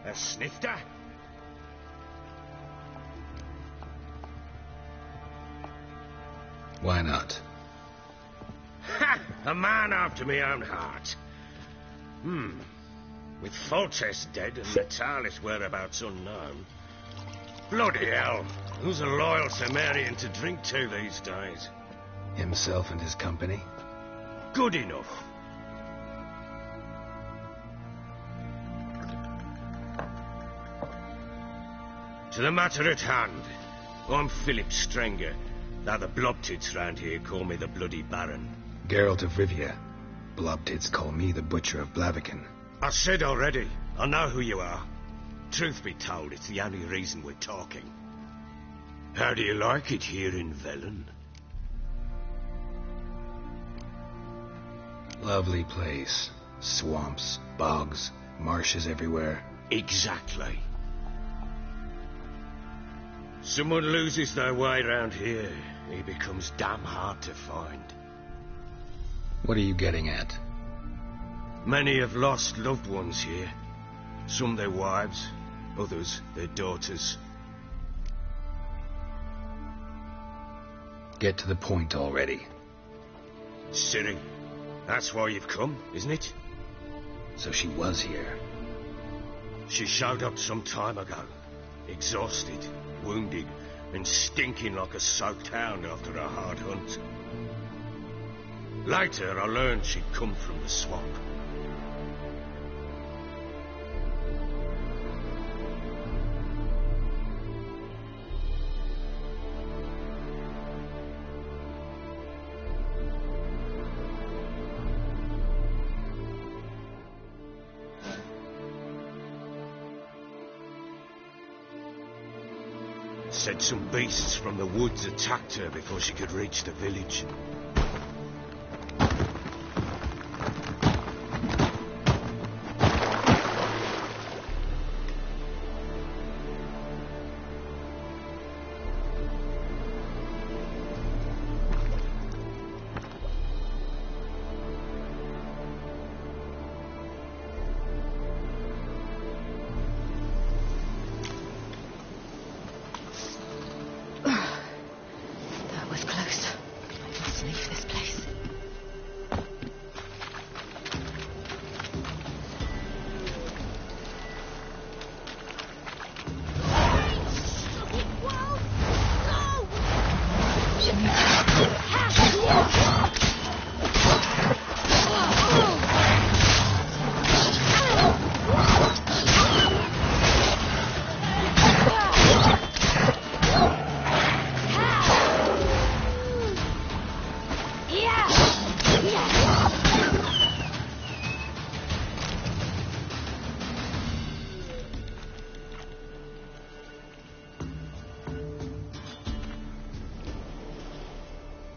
A snifter. Why not? Ha! A man after my own heart. With Foltest dead and Natalis whereabouts unknown. Bloody hell. Who's a loyal Sumerian to drink to these days? Himself and his company? Good enough. To the matter at hand. I'm Philip Strenger, though the blobtits round here call me the Bloody Baron. Geralt of Rivia. Blobtits call me the Butcher of Blaviken. I said already, I know who you are. Truth be told, it's the only reason we're talking. How do you like it here in Velen? Lovely place. Swamps, bogs, marshes everywhere. Exactly. Someone loses their way round here, he becomes damn hard to find. What are you getting at? Many have lost loved ones here. Some their wives, others their daughters. Get to the point already. Ciri, that's why you've come, isn't it? So she was here. She showed up some time ago. Exhausted, wounded, and stinking like a soaked hound after a hard hunt. Later, I learned she'd come from the swamp. Said some beasts from the woods attacked her before she could reach the village.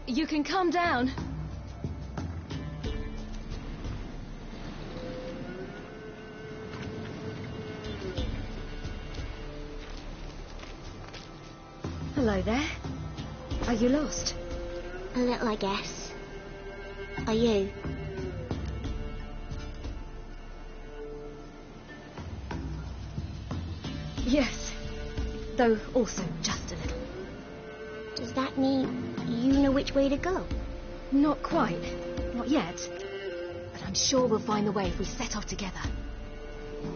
You can calm down. Hello there. Are you lost? A little, I guess. Are you? Yes. Though also just a little. Does that mean you know which way to go? Not quite. Not yet. But I'm sure we'll find the way if we set off together.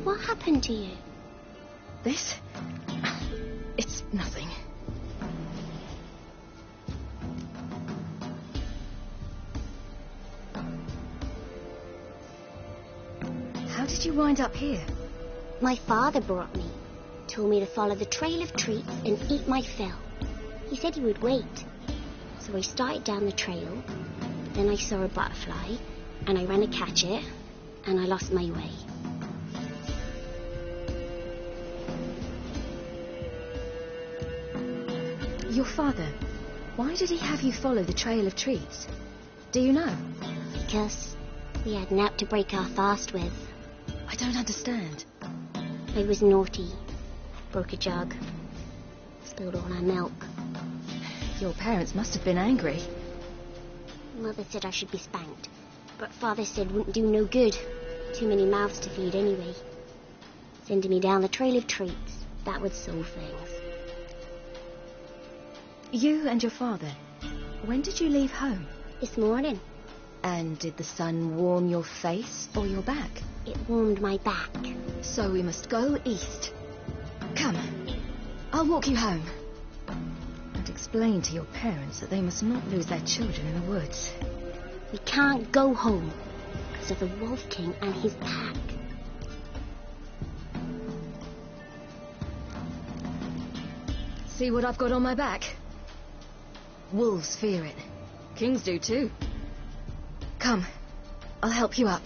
What happened to you? This? It's nothing. How did you wind up here? My father brought me. Told me to follow the trail of treats and eat my fill. He said he would wait. So I started down the trail. Then I saw a butterfly, and I ran to catch it, and I lost my way. Your father, why did he have you follow the trail of treats? Do you know? Because we had naught to break our fast with. I don't understand. I was naughty. Broke a jug. Spilled all our milk. Your parents must have been angry. Mother said I should be spanked, but Father said wouldn't do no good. Too many mouths to feed anyway. Sending me down the trail of treats, that would solve things. You and your father, when did you leave home? This morning. And did the sun warm your face or your back? It warmed my back. So we must go east. Come, I'll walk you home. And explain to your parents that they must not lose their children in the woods. We can't go home because of the Wolf King and his pack. See what I've got on my back? Wolves fear it. Kings do too. Come, I'll help you up.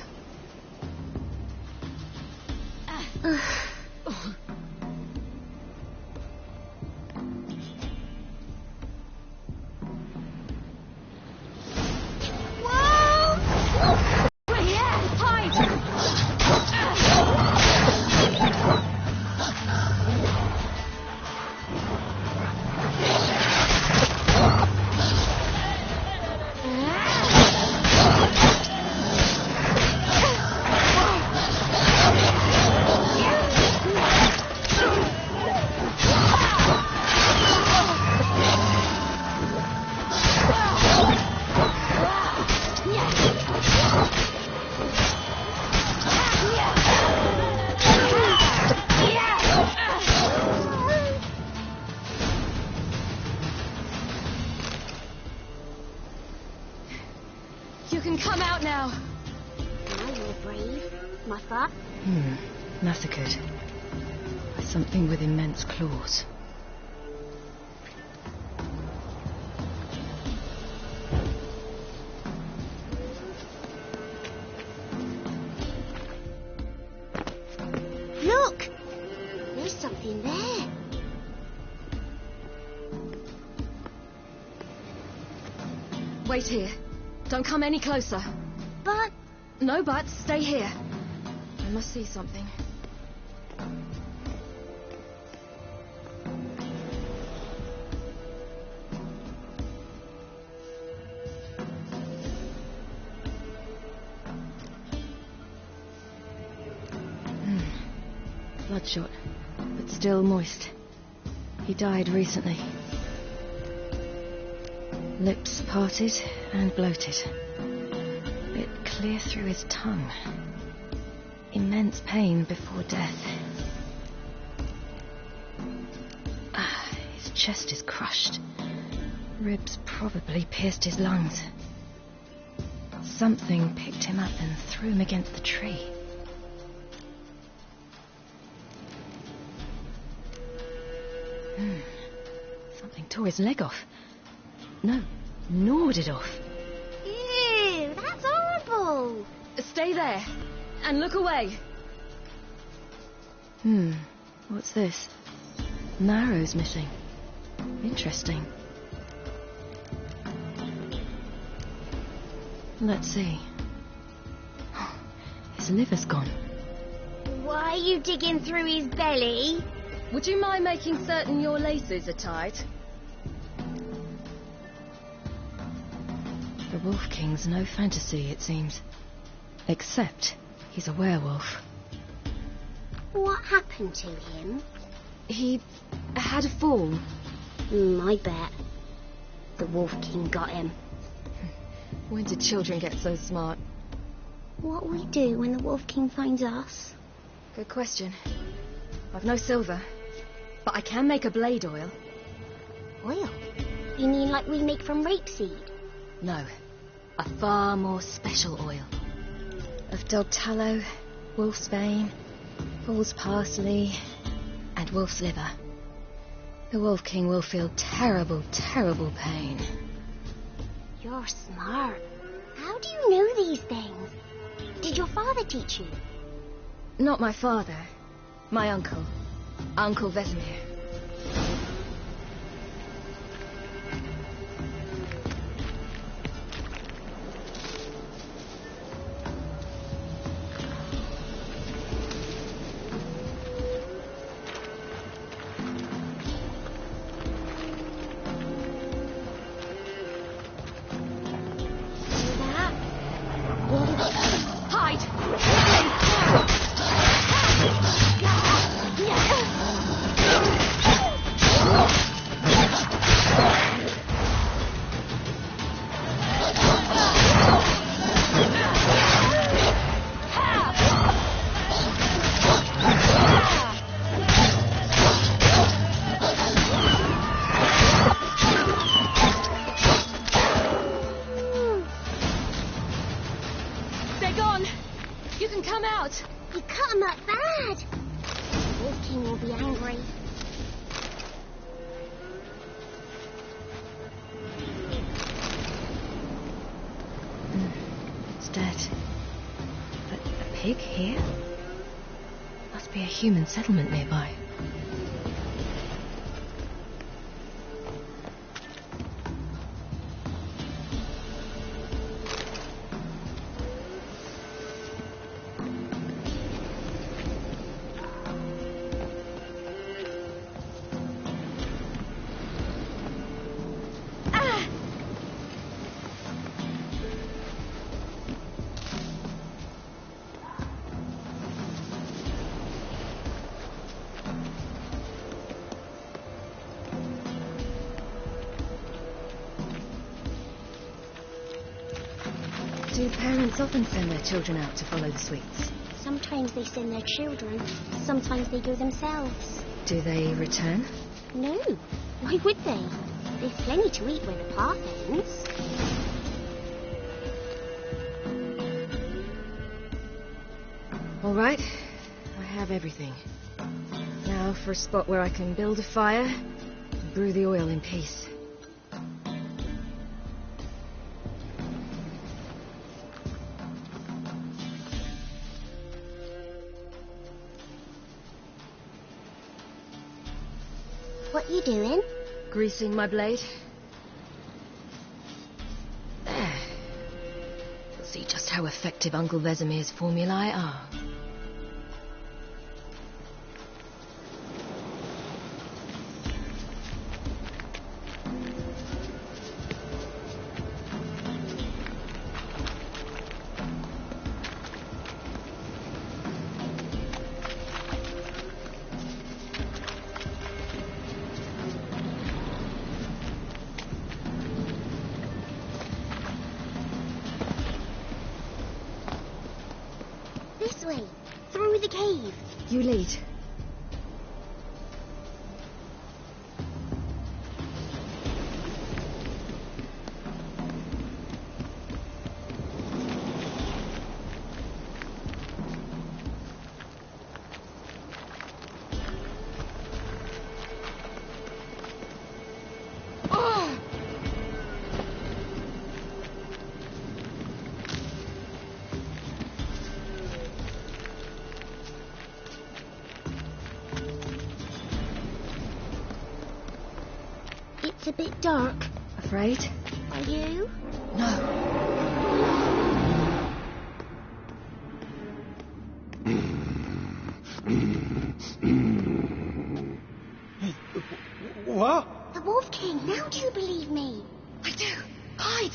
You can come out now. Now you're brave, Mother. Massacred by something with immense claws. Look! There's something there. Wait here. Don't come any closer. But... No buts. Stay here. I must see something. Bloodshot, but still moist. He died recently. Lips parted and bloated. Bit clear through his tongue. Immense pain before death. His chest is crushed. Ribs probably pierced his lungs. Something picked him up and threw him against the tree. Something tore his leg off. No, gnawed it off. Ew, that's horrible. Stay there and look away. What's this? Marrow's missing. Interesting. Let's see. His liver's gone. Why are you digging through his belly? Would you mind making certain your laces are tied? The Wolf King's no fantasy, it seems. Except he's a werewolf. What happened to him? He had a fall. I bet. The Wolf King got him. When did children get so smart? What'll we do when the Wolf King finds us? Good question. I've no silver, but I can make a blade oil. Oil? You mean like we make from rapeseed? No, a far more special oil. Of dog tallow, wolf's bane, bull's parsley, and wolf's liver. The Wolf King will feel terrible, terrible pain. You're smart. How do you know these things? Did your father teach you? Not my father. My uncle. Uncle Vesemir. Hide! come up bad. The Wolf King will be angry. It's dead. But a pig here? Must be a human settlement nearby. Do parents often send their children out to follow the sweets? Sometimes they send their children. Sometimes they go themselves. Do they return? No. Why would they? There's plenty to eat where the path ends. All right. I have everything. Now for a spot where I can build a fire and brew the oil in peace. What you doing? Greasing my blade. There. You'll see just how effective Uncle Vesemir's formulae are. This way. Through the cave. You lead. It's a bit dark. Afraid? Are you? No. What? The Wolf King. Now do you believe me? I do. Hide!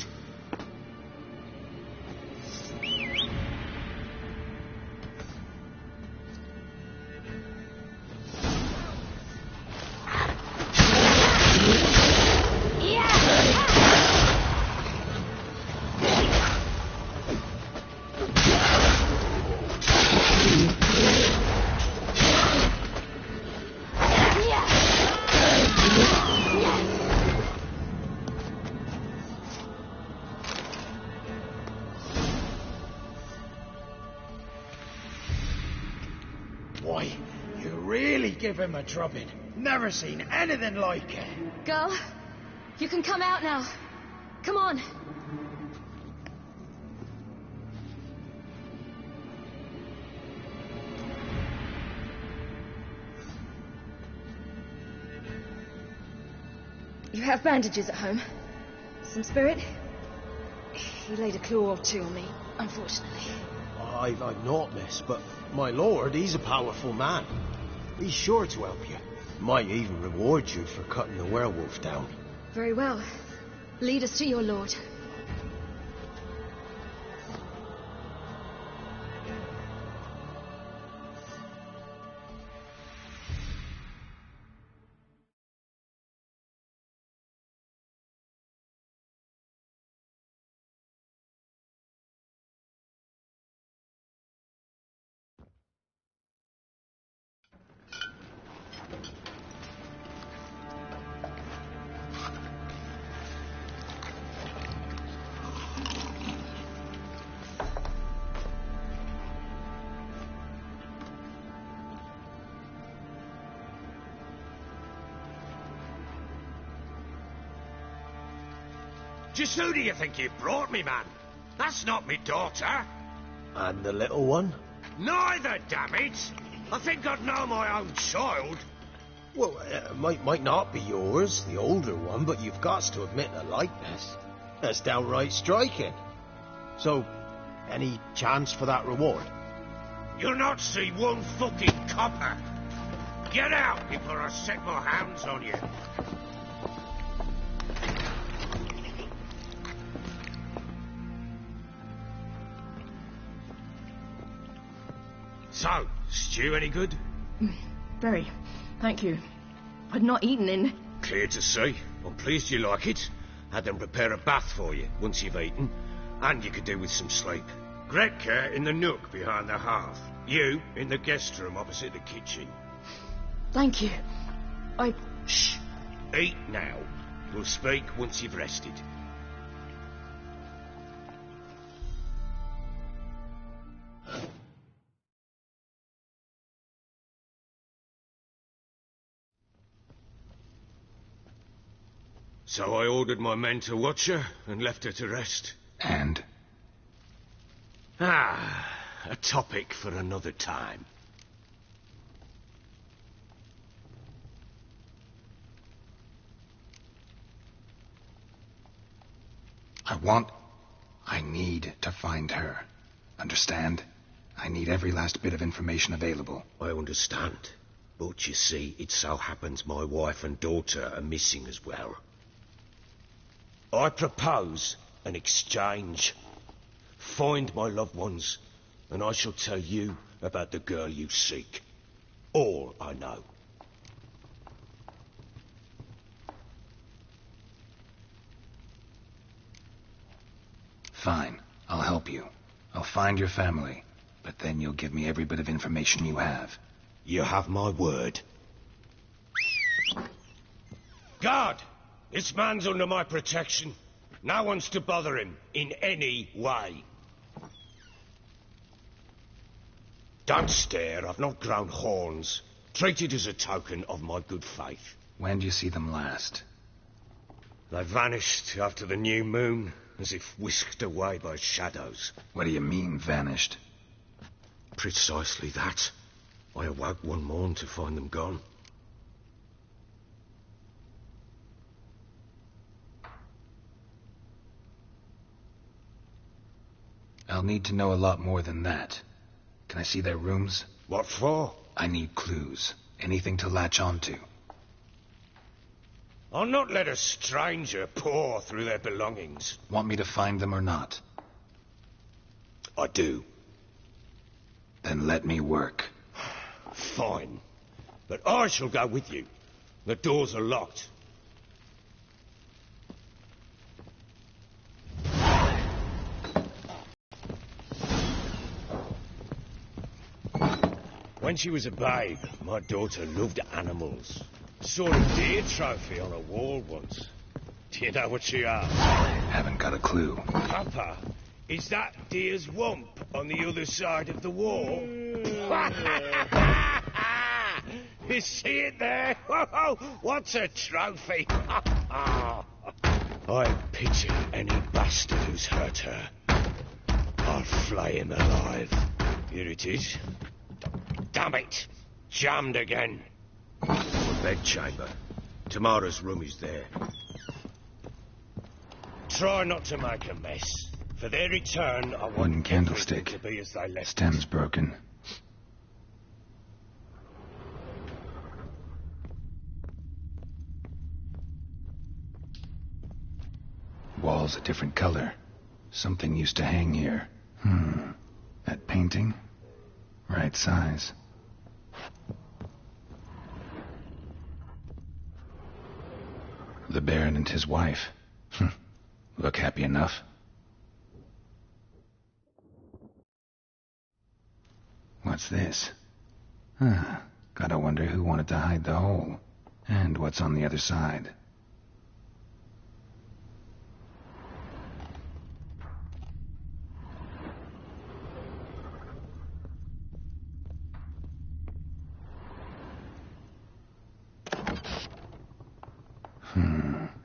Boy, you really give him a drubbing. Never seen anything like it. Girl, you can come out now. Come on. You have bandages at home? Some spirit? He laid a claw or two on me, unfortunately. I've not, miss, but my lord, he's a powerful man. He's sure to help you. Might even reward you for cutting the werewolf down. Very well. Lead us to your lord. Just who do you think you've brought me, man? That's not me daughter. And the little one? Neither, damn it! I think I'd know my own child. Well, might not be yours, the older one, but you've got to admit the likeness. That's downright striking. So, any chance for that reward? You'll not see one fucking copper. Get out before I set my hands on you. So, stew any good? Very. Thank you. I'd not eaten in... Clear to see. I'm pleased you like it. Had them prepare a bath for you once you've eaten. And you could do with some sleep. Gretka in the nook behind the hearth. You in the guest room opposite the kitchen. Thank you. Shh. Eat now. We'll speak once you've rested. So I ordered my men to watch her and left her to rest. And? A topic for another time. I need to find her. Understand? I need every last bit of information available. I understand. But you see, it so happens my wife and daughter are missing as well. I propose an exchange. Find my loved ones, and I shall tell you about the girl you seek. All I know. Fine. I'll help you. I'll find your family, but then you'll give me every bit of information you have. You have my word. Guard! This man's under my protection. No one's to bother him in any way. Don't stare, I've not grown horns. Treat it as a token of my good faith. When do you see them last? They vanished after the new moon, as if whisked away by shadows. What do you mean, vanished? Precisely that. I awoke one morn to find them gone. I'll need to know a lot more than that. Can I see their rooms? What for? I need clues. Anything to latch onto. I'll not let a stranger pore through their belongings. Want me to find them or not? I do. Then let me work. Fine. But I shall go with you. The doors are locked. When she was a babe, my daughter loved animals. Saw a deer trophy on a wall once. Do you know what she asked? Haven't got a clue. Papa, is that deer's wump on the other side of the wall? You see it there? What's a trophy? I pity any bastard who's hurt her. I'll flay him alive. Here it is. Damn it! Jammed again. The bedchamber. Tamara's room is there. Try not to make a mess. For their return, I want wooden candlestick. To be as they left. Stem's broken. Wall's a different color. Something used to hang here. That painting? Right size. The Baron and his wife. Look happy enough. What's this? Gotta wonder who wanted to hide the hole. And what's on the other side.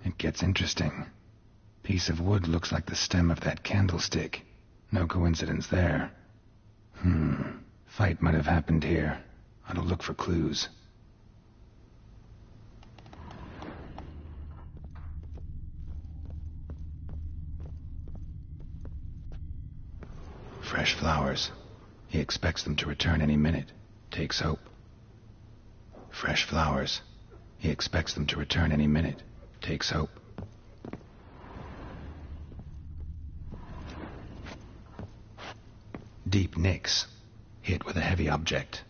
It gets interesting. Piece of wood looks like the stem of that candlestick. No coincidence there. Fight might have happened here. I'll look for clues. Fresh flowers. He expects them to return any minute. Takes hope. Fresh flowers. He expects them to return any minute. Takes hope. Deep nicks. Hit with a heavy object.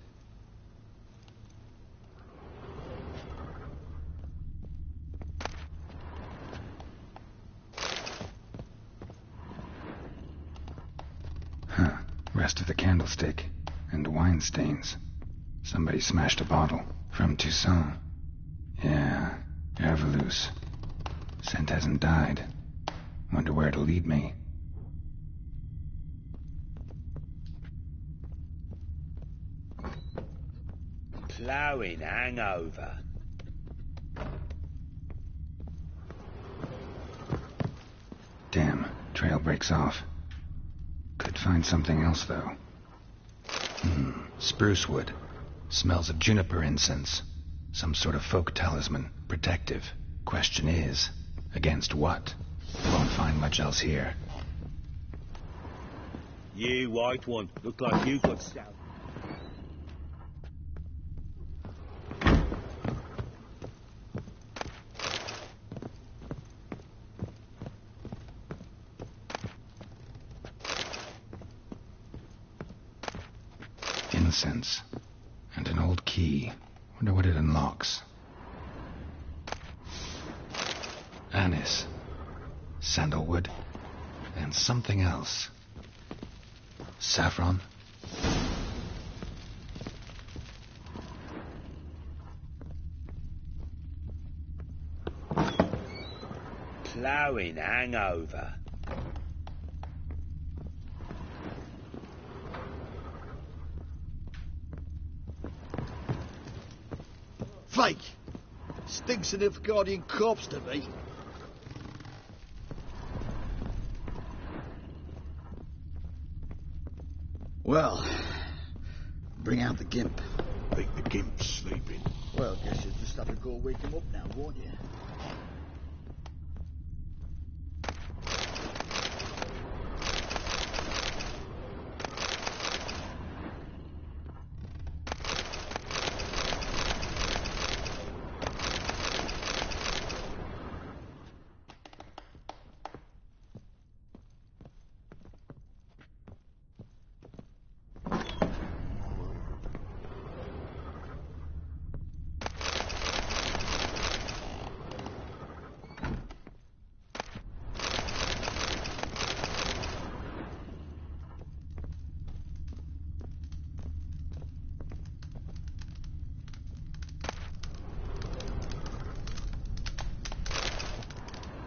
Rest of the candlestick. And wine stains. Somebody smashed a bottle. From Toussaint. Yeah, Herveloos. Scent hasn't died. Wonder where it'll lead me. Ploughing hangover. Damn, trail breaks off. Could find something else, though. Spruce wood. Smells of juniper incense. Some sort of folk talisman. Protective. Question is, against what? Won't find much else here. You white one, look like you got stout. Incense. And an old key. Wonder what it unlocks. Anise. Sandalwood. And something else. Saffron. Ploughing hangover. Fake! Stinks of Nilfgaardian corpse to me. Well, bring out the gimp. Think the gimp's sleeping. Well, guess you'll just have to go wake him up now, won't you?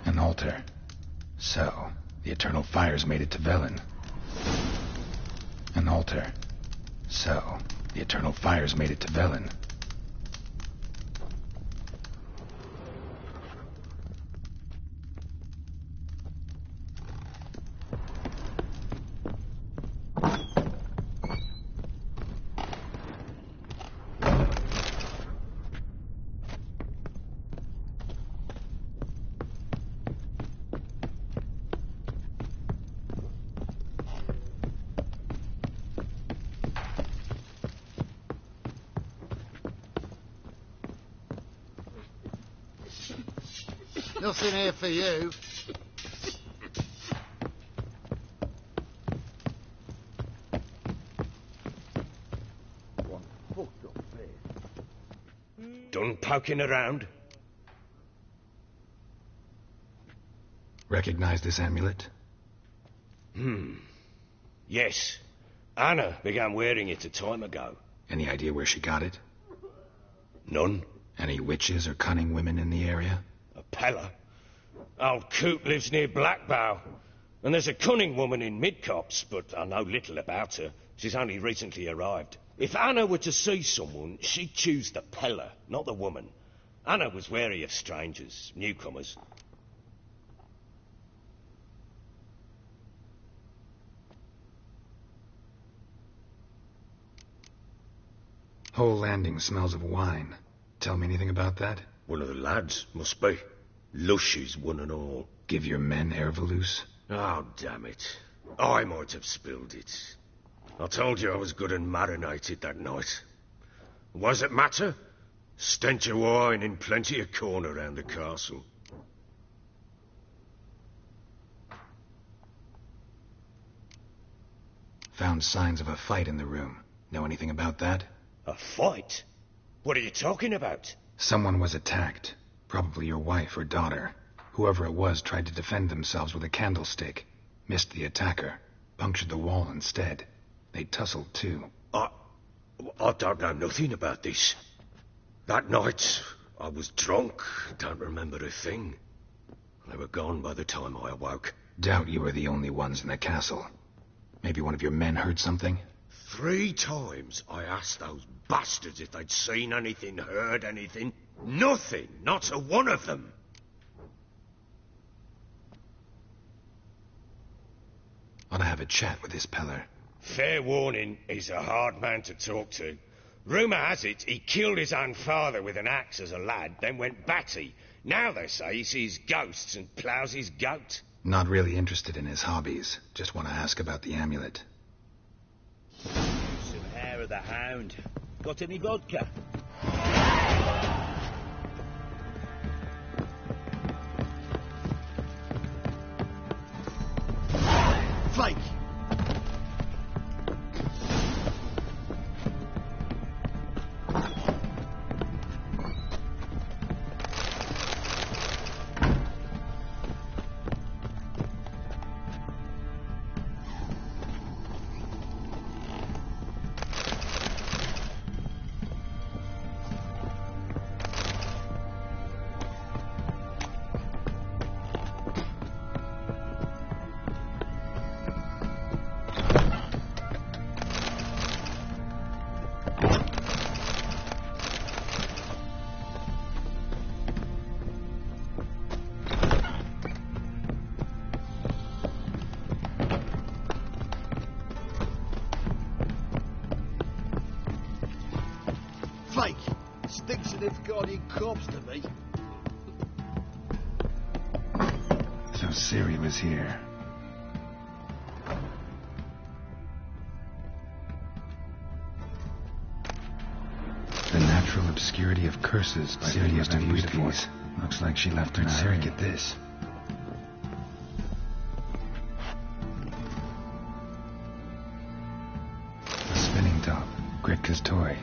An altar. So, the eternal fires made it to Velen. An altar. So, the eternal fires made it to Velen. Nothing here for you. One fucked up face. Done poking around? Recognize this amulet? Yes. Anna began wearing it a time ago. Any idea where she got it? None. Any witches or cunning women in the area? A Pella. Old Coot lives near Blackbow. And there's a cunning woman in Midcopse, but I know little about her. She's only recently arrived. If Anna were to see someone, she'd choose the Pella, not the woman. Anna was wary of strangers, newcomers. Whole landing smells of wine. Tell me anything about that? One of the lads, must be. Lushes, one and all. Give your men Ervalus? Oh, damn it. I might have spilled it. I told you I was good and marinated that night. What does it matter? Stench of wine in plenty of corn around the castle. Found signs of a fight in the room. Know anything about that? A fight? What are you talking about? Someone was attacked. Probably your wife or daughter. Whoever it was tried to defend themselves with a candlestick. Missed the attacker. Punctured the wall instead. They tussled too. I don't know nothing about this. That night, I was drunk. Don't remember a thing. They were gone by the time I awoke. Doubt you were the only ones in the castle. Maybe one of your men heard something? 3 times I asked those bastards if they'd seen anything, heard anything. Nothing. Not a one of them. Ought to have a chat with this Peller. Fair warning, he's a hard man to talk to. Rumour has it he killed his own father with an axe as a lad, then went batty. Now they say he sees ghosts and ploughs his goat. Not really interested in his hobbies. Just want to ask about the amulet. Some hair of the hound. Got any vodka? Flank! Flank! Stinks an Nilfgaardian corpse to me. So Ciri was here. The natural obscurity of curses by Ciri must have used these. Looks like she left her Ciri get this. A spinning top. Gritka's toy.